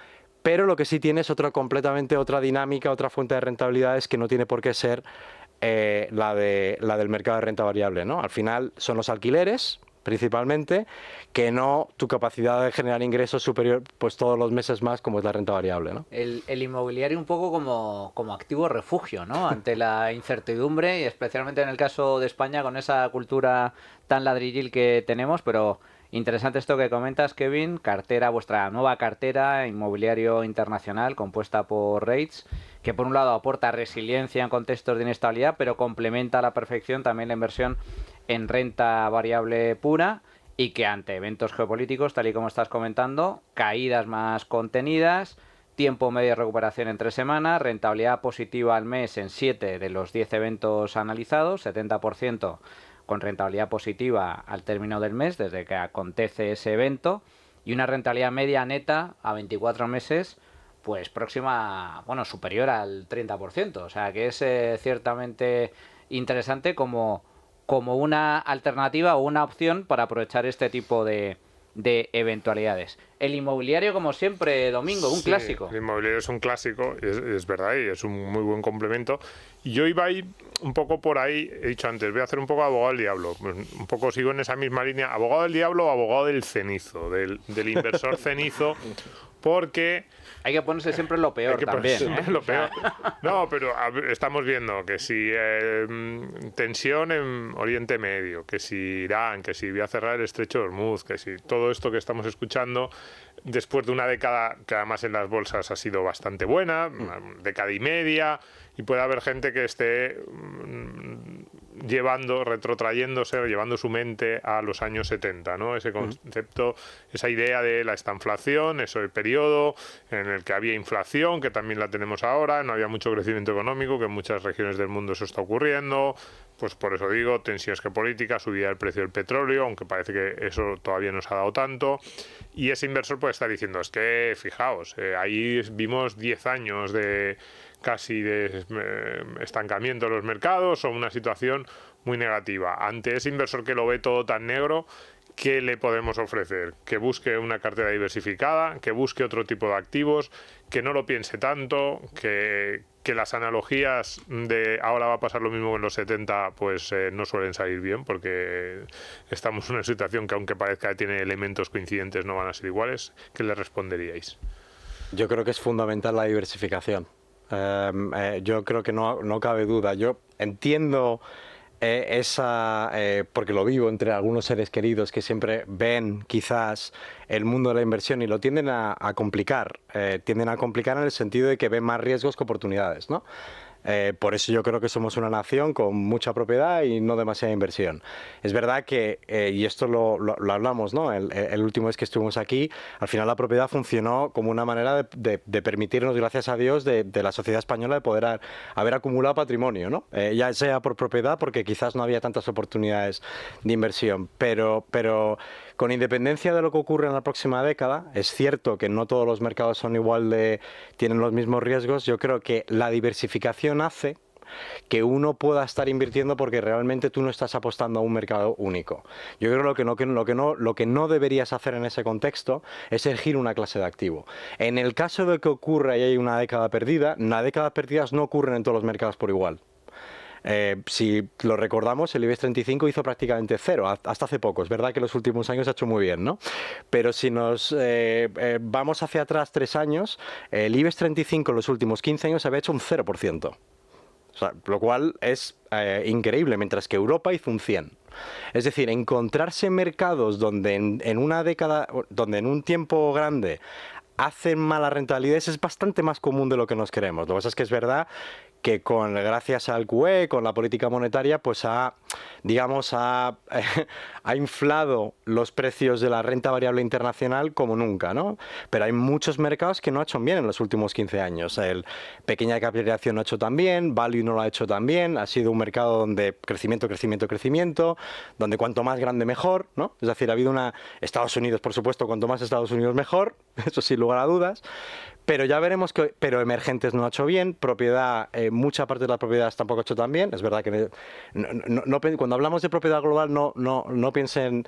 Pero lo que sí tiene es completamente otra dinámica, otra fuente de rentabilidades que no tiene por qué ser la del mercado de renta variable, ¿no? Al final son los alquileres, principalmente, que no tu capacidad de generar ingresos superior pues todos los meses más, como es la renta variable, ¿no? El inmobiliario un poco como activo refugio, ¿no? Ante la incertidumbre, y especialmente en el caso de España con esa cultura tan ladrillil que tenemos, pero interesante esto que comentas, Kevin. Vuestra nueva cartera inmobiliario internacional compuesta por REITs, que por un lado aporta resiliencia en contextos de inestabilidad, pero complementa a la perfección también la inversión en renta variable pura, y que ante eventos geopolíticos, tal y como estás comentando, caídas más contenidas, tiempo medio de recuperación en 3 semanas, rentabilidad positiva al mes en 7 de los 10 eventos analizados, 70% con rentabilidad positiva al término del mes, desde que acontece ese evento, y una rentabilidad media neta a 24 meses, pues próxima, bueno, superior al 30%. O sea, que es ciertamente interesante como una alternativa o una opción para aprovechar este tipo de eventualidades. El inmobiliario, como siempre, Domingo, un clásico. El inmobiliario es un clásico, es verdad, y es un muy buen complemento. Y yo iba a ir un poco por ahí, he dicho antes, voy a hacer un poco abogado del diablo. Un poco sigo en esa misma línea, abogado del diablo o abogado del cenizo, del inversor cenizo, porque hay que ponerse siempre lo peor también. Lo peor. No, pero estamos viendo que si tensión en Oriente Medio, que si Irán, que si voy a cerrar el estrecho de Hormuz, que si todo esto que estamos escuchando, después de una década que además en las bolsas ha sido bastante buena, una década y media, y puede haber gente que esté retrotrayéndose, llevando su mente a los años 70, ¿no? Ese concepto, esa idea de la estanflación, ese periodo en el que había inflación, que también la tenemos ahora, no había mucho crecimiento económico, que en muchas regiones del mundo eso está ocurriendo, pues por eso digo, tensiones geopolíticas, subida del precio del petróleo, aunque parece que eso todavía no se ha dado tanto, y ese inversor puede estar diciendo, es que, fijaos, ahí vimos 10 años de casi de estancamiento de los mercados o una situación muy negativa. Ante ese inversor que lo ve todo tan negro, ¿qué le podemos ofrecer? Que busque una cartera diversificada, que busque otro tipo de activos, que no lo piense tanto, que las analogías de ahora va a pasar lo mismo que en los 70 pues no suelen salir bien, porque estamos en una situación que aunque parezca que tiene elementos coincidentes no van a ser iguales. ¿Qué le responderíais? Yo creo que es fundamental la diversificación. Yo creo que no cabe duda. Yo entiendo porque lo vivo entre algunos seres queridos que siempre ven quizás el mundo de la inversión y lo tienden a complicar. Tienden a complicar en el sentido de que ven más riesgos que oportunidades, ¿no? Por eso yo creo que somos una nación con mucha propiedad y no demasiada inversión. Es verdad que, y esto lo hablamos, ¿no? El último vez que estuvimos aquí, al final la propiedad funcionó como una manera de permitirnos, gracias a Dios, de la sociedad española de poder haber acumulado patrimonio, ¿no? Ya sea por propiedad, porque quizás no había tantas oportunidades de inversión, pero con independencia de lo que ocurre en la próxima década, es cierto que no todos los mercados son tienen los mismos riesgos. Yo creo que la diversificación hace que uno pueda estar invirtiendo porque realmente tú no estás apostando a un mercado único. Yo creo que lo que no deberías hacer en ese contexto es elegir una clase de activo. En el caso de que ocurra y hay una década perdida, las décadas perdidas no ocurren en todos los mercados por igual. Si lo recordamos, el IBEX 35 hizo prácticamente cero, hasta hace poco. Es verdad que los últimos años ha hecho muy bien, ¿no? Pero si nos vamos hacia atrás 3 años, el IBEX 35 en los últimos 15 años había hecho un 0%. O sea, lo cual es increíble, mientras que Europa hizo un 100%. Es decir, encontrarse mercados donde en una década, donde en un tiempo grande hacen malas rentabilidades es bastante más común de lo que nos queremos. Lo que pasa es que es verdad que gracias al QE, con la política monetaria, pues ha inflado los precios de la renta variable internacional como nunca, ¿no? Pero hay muchos mercados que no han hecho bien en los últimos 15 años. El pequeña capitalización no ha hecho tan bien, Value no lo ha hecho tan bien, ha sido un mercado donde crecimiento, donde cuanto más grande mejor, ¿no? Es decir, ha habido Estados Unidos, por supuesto, cuanto más Estados Unidos mejor, eso sin lugar a dudas. Pero ya veremos pero emergentes no ha hecho bien, propiedad, mucha parte de las propiedades tampoco ha hecho tan bien. Es verdad que cuando hablamos de propiedad global no piensen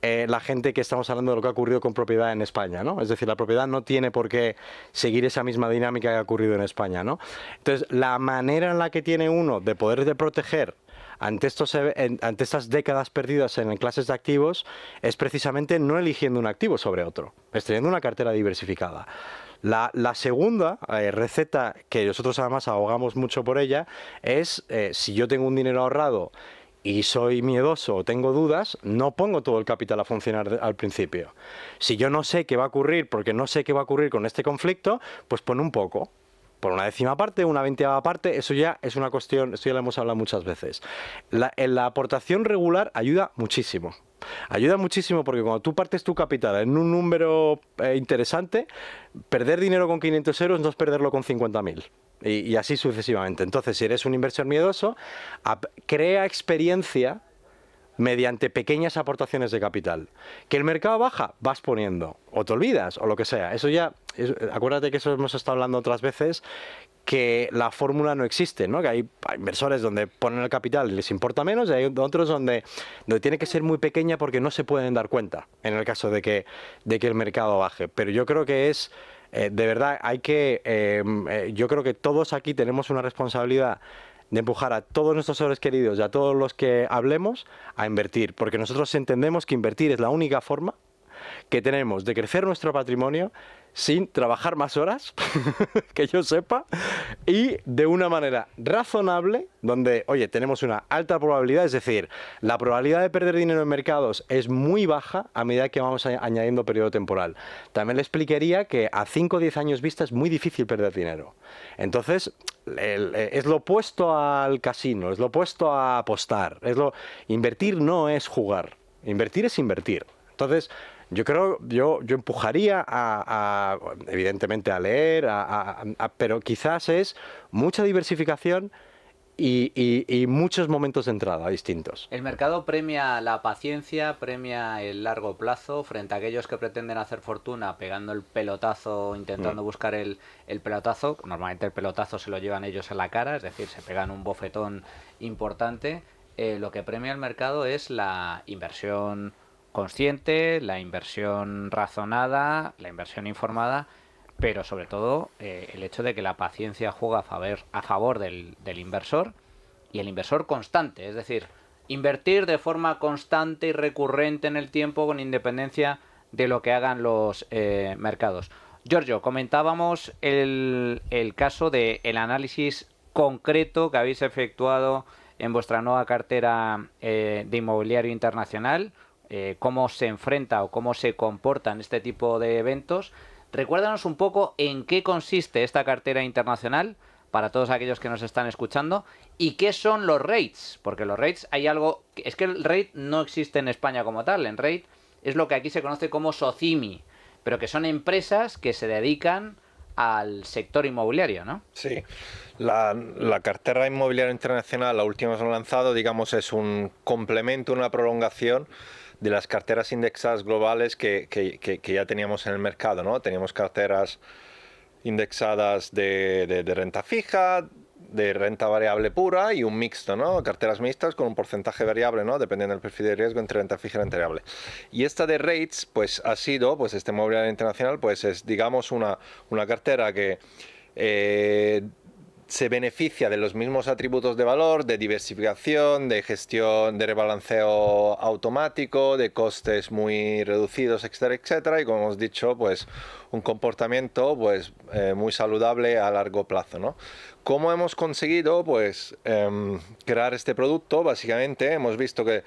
la gente que estamos hablando de lo que ha ocurrido con propiedad en España, ¿no? Es decir, la propiedad no tiene por qué seguir esa misma dinámica que ha ocurrido en España, ¿no? Entonces, la manera en la que tiene uno de poder proteger ante estas décadas perdidas en clases de activos es precisamente no eligiendo un activo sobre otro, es teniendo una cartera diversificada. La segunda receta, que nosotros además abogamos mucho por ella, es si yo tengo un dinero ahorrado y soy miedoso o tengo dudas, no pongo todo el capital a funcionar al principio. Si yo no sé qué va a ocurrir, porque no sé qué va a ocurrir con este conflicto, pues pon un poco. Por una 10ª parte, una 20ª parte, eso ya es una cuestión, esto ya lo hemos hablado muchas veces. La aportación regular ayuda muchísimo. Ayuda muchísimo porque cuando tú partes tu capital en un número interesante, perder dinero con 500 euros no es perderlo con 50.000. Y así sucesivamente. Entonces, si eres un inversor miedoso, crea experiencia mediante pequeñas aportaciones de capital. ¿Que el mercado baja? Vas poniendo. O te olvidas, o lo que sea. Eso ya, acuérdate que eso hemos estado hablando otras veces, que la fórmula no existe, ¿no? Que hay inversores donde ponen el capital y les importa menos, y hay otros donde tiene que ser muy pequeña porque no se pueden dar cuenta en el caso de que el mercado baje. Pero yo creo que de verdad, yo creo que todos aquí tenemos una responsabilidad de empujar a todos nuestros seres queridos y a todos los que hablemos a invertir, porque nosotros entendemos que invertir es la única forma que tenemos de crecer nuestro patrimonio sin trabajar más horas, que yo sepa, y de una manera razonable, donde, oye, tenemos una alta probabilidad, es decir, la probabilidad de perder dinero en mercados es muy baja a medida que vamos añadiendo periodo temporal. También le explicaría que a 5 o 10 años vista es muy difícil perder dinero. Entonces, es lo opuesto al casino, es lo opuesto a apostar. Invertir no es jugar, invertir es invertir. Entonces, yo empujaría evidentemente a leer, pero quizás es mucha diversificación y muchos momentos de entrada distintos. El mercado premia la paciencia, premia el largo plazo frente a aquellos que pretenden hacer fortuna pegando el pelotazo, intentando buscar el pelotazo. Normalmente el pelotazo se lo llevan ellos a la cara, es decir, se pegan un bofetón importante. Lo que premia el mercado es la inversión consciente, la inversión razonada, la inversión informada, pero sobre todo el hecho de que la paciencia juega a favor del inversor, y el inversor constante, es decir, invertir de forma constante y recurrente en el tiempo con independencia de lo que hagan los mercados. Giorgio, comentábamos el caso del análisis concreto que habéis efectuado en vuestra nueva cartera de inmobiliario internacional, cómo se enfrenta o cómo se comporta en este tipo de eventos. Recuérdanos un poco en qué consiste esta cartera internacional para todos aquellos que nos están escuchando y qué son los REITs, porque los REITs hay algo, es que el REIT no existe en España como tal, en REIT es lo que aquí se conoce como SOCIMI, pero que son empresas que se dedican al sector inmobiliario, ¿no? Sí, la cartera inmobiliaria internacional, la última que hemos lanzado, digamos, es un complemento, una prolongación de las carteras indexadas globales que ya teníamos en el mercado, ¿no? Teníamos carteras indexadas de renta fija, de renta variable pura y un mixto, ¿no? Carteras mixtas con un porcentaje variable, ¿no? Dependiendo del perfil de riesgo entre renta fija y renta variable. Y esta de REITs, pues ha sido, pues este inmobiliario internacional, pues es, digamos, una cartera que se beneficia de los mismos atributos de valor, de diversificación, de gestión, de rebalanceo automático, de costes muy reducidos, etcétera, etcétera, y como hemos dicho, pues un comportamiento pues muy saludable a largo plazo, ¿no? ¿Cómo hemos conseguido pues crear este producto? Básicamente hemos visto que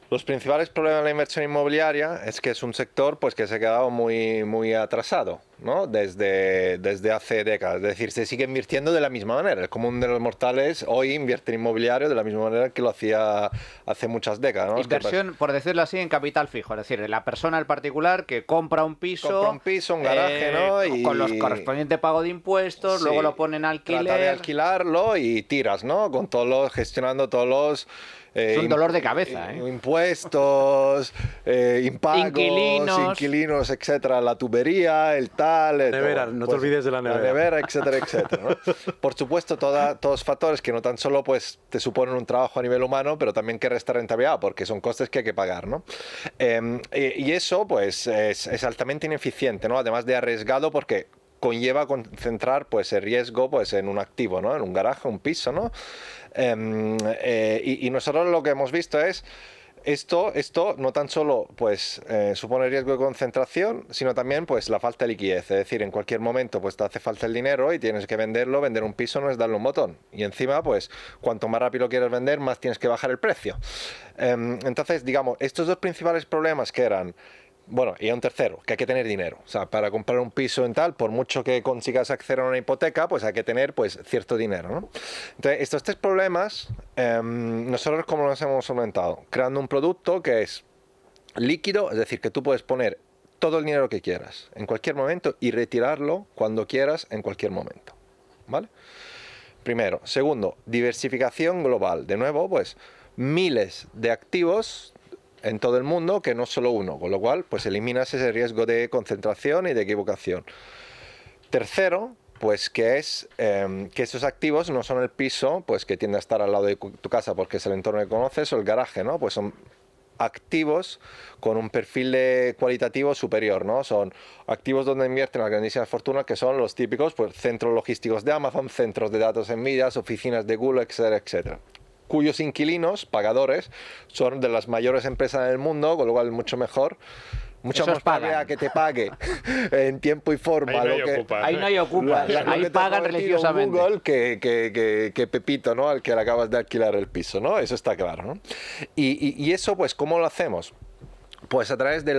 los principales problemas de la inversión inmobiliaria es que es un sector pues que se ha quedado muy atrasado, ¿no? Desde hace décadas. Es decir, se sigue invirtiendo de la misma manera. El común de los mortales hoy invierte en inmobiliario de la misma manera que lo hacía hace muchas décadas, ¿no? Inversión, por decirlo así, en capital fijo. Es decir, la persona, el particular, que compra un piso, un garaje, ¿no? Y con los correspondientes pago de impuestos, sí, luego lo ponen a alquiler. Trata de alquilarlo y tiras, ¿no? Gestionando todos los... es un dolor de cabeza, ¿eh? Impuestos, impagos, inquilinos, etcétera, la tubería, el tal... Nevera, no te olvides de la nevera. La nevera, etcétera, etcétera, ¿no? Por supuesto, todos factores que no tan solo pues, te suponen un trabajo a nivel humano, pero también que resta rentabilidad, porque son costes que hay que pagar, ¿no? Y eso, pues, es altamente ineficiente, ¿no? Además de arriesgado, porque conlleva concentrar pues el riesgo pues en un activo, ¿no? En un garaje, un piso, ¿no? Y nosotros lo que hemos visto es esto no tan solo pues supone riesgo de concentración, sino también pues la falta de liquidez. Es decir, en cualquier momento pues te hace falta el dinero y tienes que venderlo. Vender un piso no es darle un botón. Y encima pues cuanto más rápido quieres vender, más tienes que bajar el precio. Entonces, digamos, estos dos principales problemas que eran... Bueno, y un tercero, que hay que tener dinero. O sea, para comprar un piso en tal, por mucho que consigas acceder a una hipoteca, pues hay que tener pues cierto dinero, ¿no? Entonces, estos tres problemas, nosotros ¿cómo los hemos solventado? Creando un producto que es líquido, es decir, que tú puedes poner todo el dinero que quieras en cualquier momento y retirarlo cuando quieras en cualquier momento, ¿vale? Primero. Segundo, diversificación global. De nuevo, pues miles de activos en todo el mundo que no solo uno, con lo cual pues eliminas ese riesgo de concentración y de equivocación. Tercero, pues que es que esos activos no son el piso pues que tiende a estar al lado de tu casa porque es el entorno que conoces, o el garaje, ¿no? Pues son activos con un perfil cualitativo superior, ¿no? Son activos donde invierten las grandísimas fortunas, que son los típicos pues centros logísticos de Amazon, centros de datos Nvidia, oficinas de Google, etcétera, etcétera, cuyos inquilinos, pagadores, son de las mayores empresas del mundo, con lo cual mucho mejor, mucha más probabilidad que te pague en tiempo y forma. Ahí no hay ocupas, ahí pagan religiosamente. Google que Pepito, ¿no? Al que le acabas de alquilar el piso, ¿no? Eso está claro, ¿no? Y eso, pues, ¿cómo lo hacemos? Pues a través de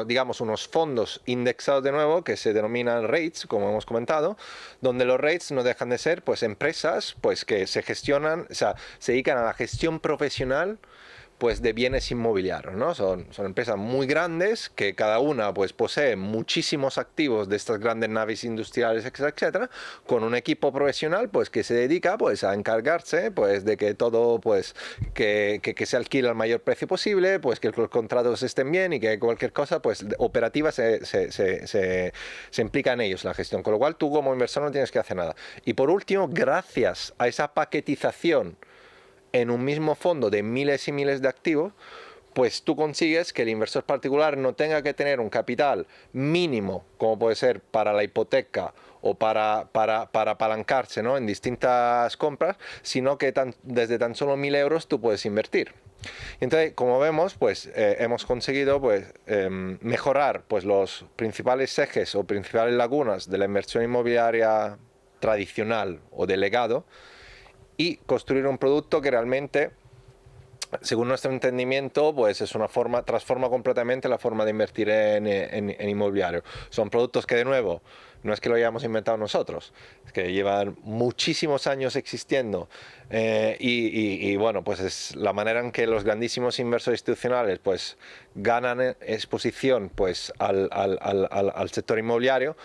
digamos, unos fondos indexados de nuevo que se denominan REITs, como hemos comentado, donde los REITs no dejan de ser pues empresas pues que se gestionan, o sea, se dedican a la gestión profesional pues de bienes inmobiliarios, ¿no? Son empresas muy grandes que cada una pues posee muchísimos activos de estas grandes naves industriales, etcétera, etcétera, con un equipo profesional pues que se dedica pues a encargarse pues de que todo pues que se alquile al mayor precio posible, pues que los contratos estén bien y que cualquier cosa pues operativa se implica en ellos la gestión, con lo cual tú como inversor no tienes que hacer nada. Y por último, gracias a esa paquetización en un mismo fondo de miles y miles de activos, pues tú consigues que el inversor particular no tenga que tener un capital mínimo, como puede ser para la hipoteca o para apalancarse, ¿no?, en distintas compras, sino que desde tan solo 1.000 euros tú puedes invertir. Entonces, como vemos, pues hemos conseguido pues, mejorar pues, los principales ejes o principales lagunas de la inversión inmobiliaria tradicional o de legado, y construir un producto que realmente, según nuestro entendimiento, pues es una forma, transforma completamente la forma de invertir en inmobiliario. Son productos que, de nuevo, no es que lo hayamos inventado nosotros, es que llevan muchísimos años existiendo, y bueno, pues es la manera en que los grandísimos inversores institucionales pues ganan exposición pues al sector inmobiliario,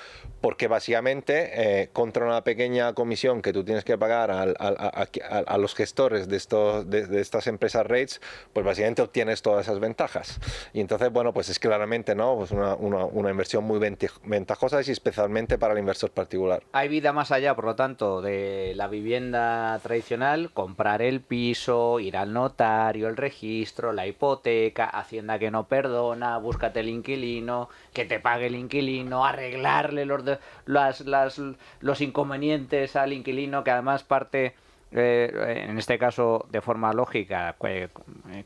porque básicamente contra una pequeña comisión que tú tienes que pagar a los gestores de estas empresas REITs, pues básicamente obtienes todas esas ventajas. Y entonces, bueno, pues es claramente, ¿no?, pues una inversión muy ventajosa, y especialmente para el inversor particular. Hay vida más allá, por lo tanto, de la vivienda tradicional, comprar el piso, ir al notario, el registro, la hipoteca, Hacienda que no perdona, búscate el inquilino, que te pague el inquilino, arreglarle los inconvenientes al inquilino, que además parte, en este caso de forma lógica,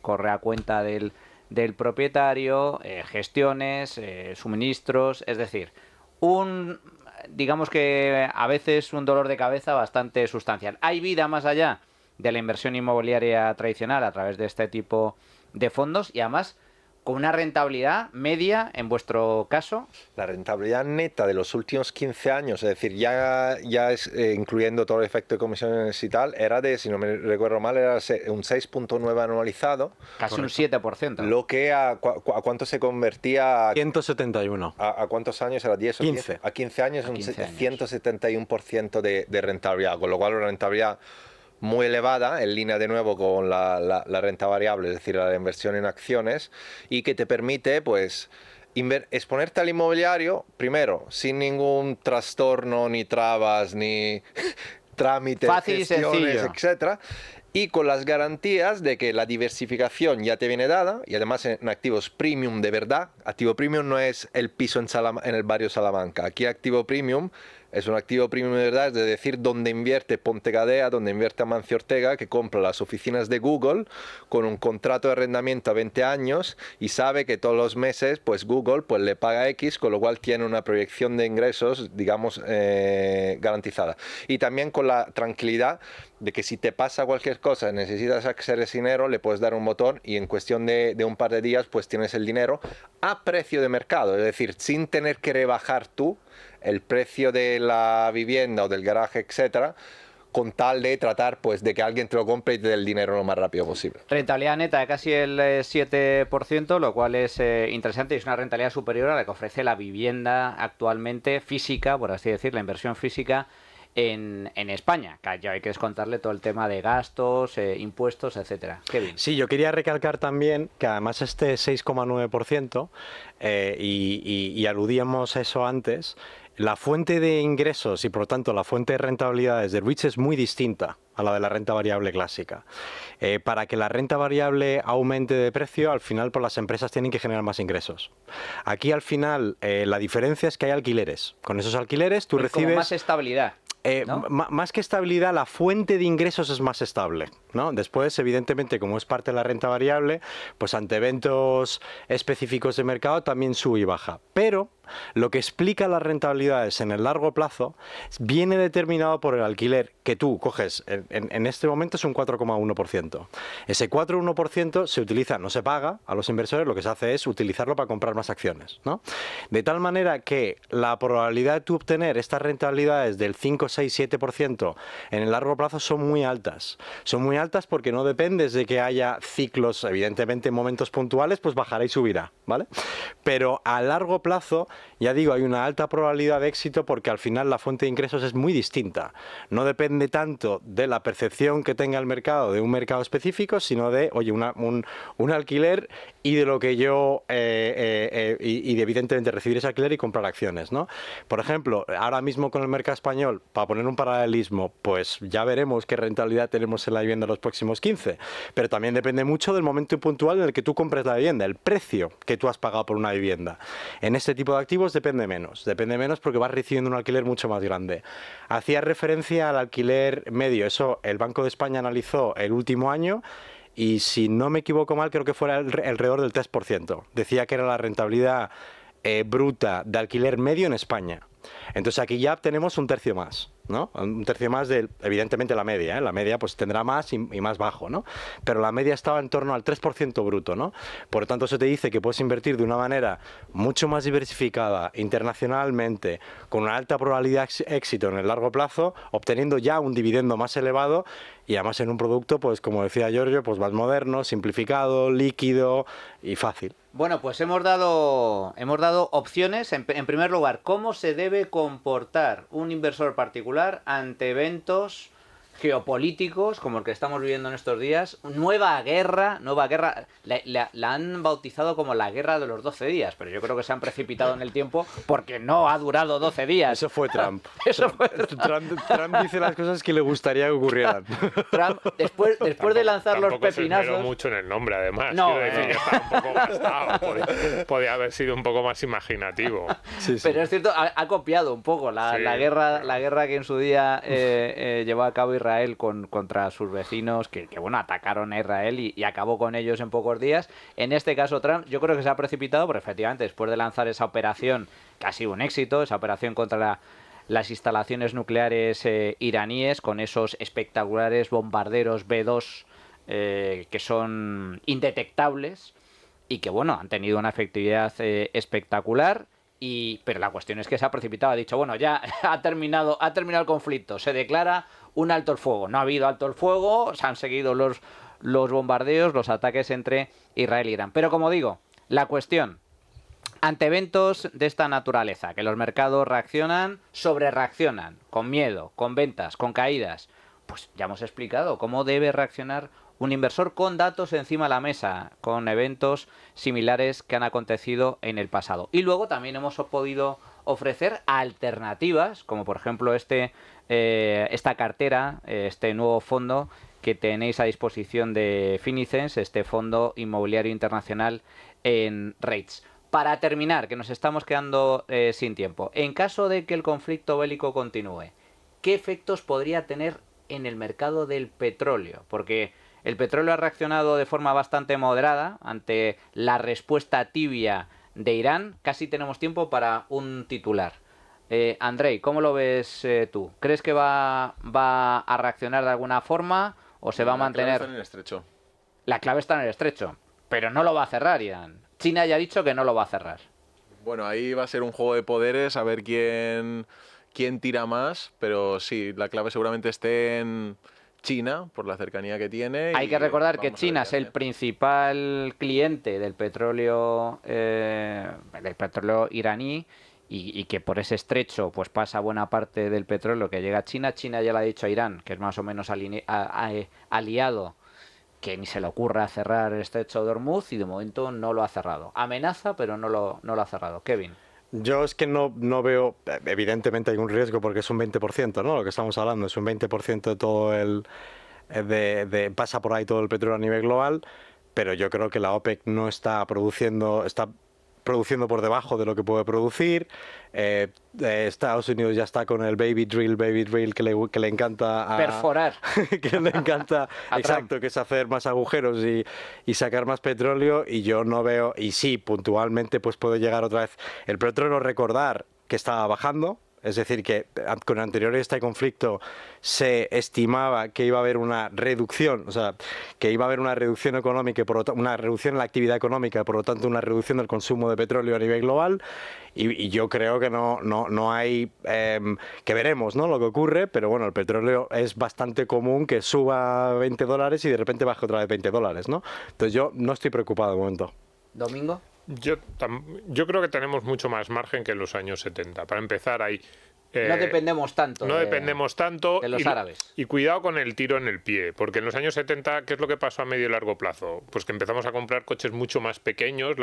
corre a cuenta del propietario, gestiones, suministros, es decir, digamos que a veces un dolor de cabeza bastante sustancial. Hay vida más allá de la inversión inmobiliaria tradicional a través de este tipo de fondos, y además con una rentabilidad media, en vuestro caso. La rentabilidad neta de los últimos 15 años, es decir, ya es, incluyendo todo el efecto de comisiones y tal, era de, si no me recuerdo mal, era un 6,9 anualizado. Casi correcto. Un 7%. Lo que ¿a cuánto se convertía? 171. ¿A cuántos años era? 10 o 15. A 15 años, a 15 un 171% de rentabilidad, con lo cual una rentabilidad muy elevada, en línea de nuevo con la renta variable, es decir, la inversión en acciones, y que te permite pues exponerte al inmobiliario, primero, sin ningún trastorno, ni trabas, ni trámites, fácil, gestiones, sencillo, etcétera, y con las garantías de que la diversificación ya te viene dada, y además en activos premium de verdad. Activo premium no es el piso en el barrio Salamanca. Aquí activo premium es un activo premium de verdad, es decir, donde invierte Ponte Gadea, donde invierte Amancio Ortega, que compra las oficinas de Google con un contrato de arrendamiento a 20 años y sabe que todos los meses pues Google pues le paga X, con lo cual tiene una proyección de ingresos, digamos, garantizada. Y también con la tranquilidad de que si te pasa cualquier cosa, necesitas acceder a ese dinero, le puedes dar un botón y en cuestión de un par de días pues tienes el dinero a precio de mercado, es decir, sin tener que rebajar tú el precio de la vivienda o del garaje, etcétera, con tal de tratar pues de que alguien te lo compre y te dé el dinero lo más rápido posible. Rentabilidad neta de casi el 7%, lo cual es interesante, y es una rentabilidad superior a la que ofrece la vivienda actualmente física, por así decir, la inversión física en España, que ya hay que descontarle todo el tema de gastos, impuestos, etcétera. Kevin. Sí, yo quería recalcar también que además este 6,9%, y aludíamos a eso antes, la fuente de ingresos y por lo tanto la fuente de rentabilidades de REITs es muy distinta a la de la renta variable clásica. Para que la renta variable aumente de precio, al final pues, las empresas tienen que generar más ingresos. Aquí al final la diferencia es que hay alquileres. Con esos alquileres tú recibes... Como más estabilidad. ¿No? Más que estabilidad, la fuente de ingresos es más estable, ¿no? Después, evidentemente, como es parte de la renta variable, pues ante eventos específicos de mercado también sube y baja. Pero lo que explica las rentabilidades en el largo plazo viene determinado por el alquiler que tú coges. En este momento es un 4,1%. Ese 4,1% se utiliza, no se paga a los inversores, lo que se hace es utilizarlo para comprar más acciones, ¿no? De tal manera que la probabilidad de tú obtener estas rentabilidades del 5, 6, 7% en el largo plazo son muy altas. Son muy altas porque no dependes de que haya ciclos, evidentemente en momentos puntuales, pues bajará y subirá, ¿vale? Pero a largo plazo, ya digo, hay una alta probabilidad de éxito porque al final la fuente de ingresos es muy distinta. No depende tanto de la percepción que tenga el mercado de un mercado específico, sino de, oye, un alquiler y de lo que yo, y de evidentemente recibir ese alquiler y comprar acciones, ¿no? Por ejemplo, ahora mismo con el mercado español, para poner un paralelismo, pues ya veremos qué rentabilidad tenemos en la vivienda en los próximos 15, pero también depende mucho del momento puntual en el que tú compres la vivienda, el precio que tú has pagado por una vivienda. En este tipo de activos depende menos porque vas recibiendo un alquiler mucho más grande. Hacía referencia al alquiler medio, eso el Banco de España analizó el último año y si no me equivoco mal creo que fuera alrededor del 3%. Decía que era la rentabilidad bruta de alquiler medio en España. Entonces aquí ya tenemos un tercio más, ¿no? Un tercio más de, evidentemente, la media, ¿eh? La media pues tendrá más y más bajo, ¿no? Pero la media estaba en torno al 3% bruto, ¿no? Por lo tanto, eso te dice que puedes invertir de una manera mucho más diversificada, internacionalmente, con una alta probabilidad de éxito en el largo plazo, obteniendo ya un dividendo más elevado y además en un producto, pues como decía Giorgio, pues más moderno, simplificado, líquido y fácil. Bueno, pues hemos dado opciones. En primer lugar, ¿cómo se debe comportar un inversor particular ante eventos geopolíticos como el que estamos viviendo en estos días? Nueva guerra, la han bautizado como la guerra de los 12 días, pero yo creo que se han precipitado en el tiempo porque no ha durado 12 días. Eso fue Trump. Eso fue Trump. Trump dice las cosas que le gustaría que ocurrieran. Trump, después de lanzar los Tampoco se esmeró pepinazos... mucho en el nombre, además. No, Quiero decir que estaba un poco gastado. Podía haber sido un poco más imaginativo. Sí, sí. Pero es cierto, ha copiado un poco la guerra que en su día llevó a cabo Israel contra sus vecinos, que bueno, atacaron a Israel y acabó con ellos en pocos días. En este caso, Trump, yo creo que se ha precipitado, porque efectivamente, después de lanzar esa operación, que ha sido un éxito, esa operación contra las instalaciones nucleares iraníes, con esos espectaculares bombarderos B-2 que son indetectables y que, bueno, han tenido una efectividad espectacular. Pero la cuestión es que se ha precipitado, ha dicho, bueno, ya ha terminado el conflicto, se declara un alto el fuego. No ha habido alto el fuego, se han seguido los bombardeos, los ataques entre Israel e Irán. Pero como digo, la cuestión, ante eventos de esta naturaleza, que los mercados reaccionan, sobrereaccionan, con miedo, con ventas, con caídas, pues ya hemos explicado cómo debe reaccionar un inversor con datos encima de la mesa, con eventos similares que han acontecido en el pasado. Y luego también hemos podido ofrecer alternativas, como por ejemplo esta cartera, este nuevo fondo que tenéis a disposición de Finicens, este fondo inmobiliario internacional en REITs. Para terminar, que nos estamos quedando sin tiempo, en caso de que el conflicto bélico continúe, ¿qué efectos podría tener en el mercado del petróleo? Porque el petróleo ha reaccionado de forma bastante moderada ante la respuesta tibia de Irán. Casi tenemos tiempo para un titular. Andrei, ¿cómo lo ves tú? ¿Crees que va a reaccionar de alguna forma o se va a mantener? La clave está en el estrecho. La clave está en el estrecho, pero no lo va a cerrar Irán. China ya ha dicho que no lo va a cerrar. Bueno, ahí va a ser un juego de poderes, a ver quién tira más, pero sí, la clave seguramente esté en China, por la cercanía que tiene. Hay que recordar que China es el principal cliente del petróleo iraní y que por ese estrecho pues pasa buena parte del petróleo que llega a China. China ya le ha dicho a Irán, que es más o menos aliado, que ni se le ocurra cerrar el estrecho de Hormuz y de momento no lo ha cerrado. Amenaza, pero no lo ha cerrado. Kevin. Yo es que no veo, evidentemente hay un riesgo porque es un 20%, ¿no? Lo que estamos hablando es un 20% de todo pasa por ahí todo el petróleo a nivel global, pero yo creo que la OPEC no está produciendo, está produciendo por debajo de lo que puede producir. Estados Unidos ya está con el baby drill que le encanta perforar. Que le encanta, exacto, que es hacer más agujeros y sacar más petróleo, y yo no veo, y sí, puntualmente pues puede llegar otra vez el petróleo, recordar que estaba bajando. Es decir, que con anterioridad a este conflicto se estimaba que iba a haber una reducción, o sea, que iba a haber una reducción económica, una reducción en la actividad económica, y por lo tanto una reducción del consumo de petróleo a nivel global. Y yo creo que no hay, que veremos, ¿no?, lo que ocurre, pero bueno, el petróleo es bastante común que suba $20 y de repente baje otra vez $20, ¿no? Entonces yo no estoy preocupado de momento. ¿Domingo? Yo creo que tenemos mucho más margen que en los años 70. Para empezar, no dependemos tanto. No dependemos tanto de los árabes. Y cuidado con el tiro en el pie, porque en los años 70, ¿qué es lo que pasó a medio y largo plazo? Pues que empezamos a comprar coches mucho más pequeños.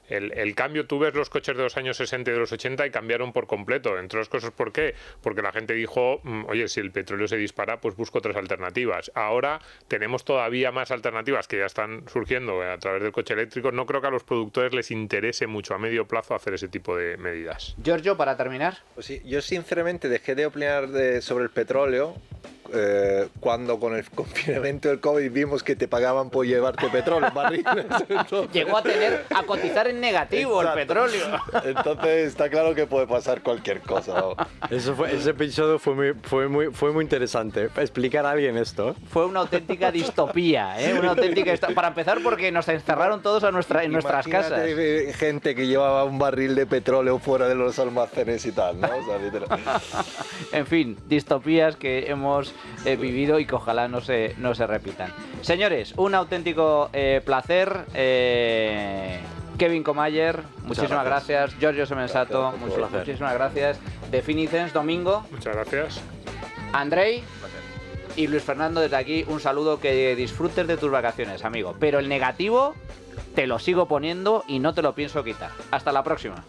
El cambio, tú ves los coches de los años 60 y de los 80 y cambiaron por completo. Entre otras cosas, ¿por qué? Porque la gente dijo, oye, si el petróleo se dispara, pues busco otras alternativas. Ahora tenemos todavía más alternativas que ya están surgiendo a través del coche eléctrico. No creo que a los productores les interese mucho a medio plazo hacer ese tipo de medidas. Giorgio, para terminar. Pues sí, yo sinceramente dejé de opinar sobre el petróleo cuando con el confinamiento del COVID vimos que te pagaban por llevarte petróleo en barriles. Entonces, llegó a cotizar en negativo. Exacto. El petróleo. Entonces está claro que puede pasar cualquier cosa, ¿no? Ese episodio fue muy interesante. Explicar a alguien esto. Fue una auténtica distopía, ¿eh? Una auténtica para empezar, porque nos encerraron todos en nuestras casas. Gente que llevaba un barril de petróleo fuera de los almacenes y tal, ¿no? O sea, en fin, distopías que hemos vivido y que ojalá no se repitan. Señores, un auténtico placer. Kevin Comayer, muchísimas gracias. Giorgio Semensato, muchísimas gracias. Definicens, Domingo. Muchas gracias. Andrei. Y Luis Fernando, desde aquí un saludo, que disfrutes de tus vacaciones, amigo. Pero el negativo te lo sigo poniendo y no te lo pienso quitar. Hasta la próxima.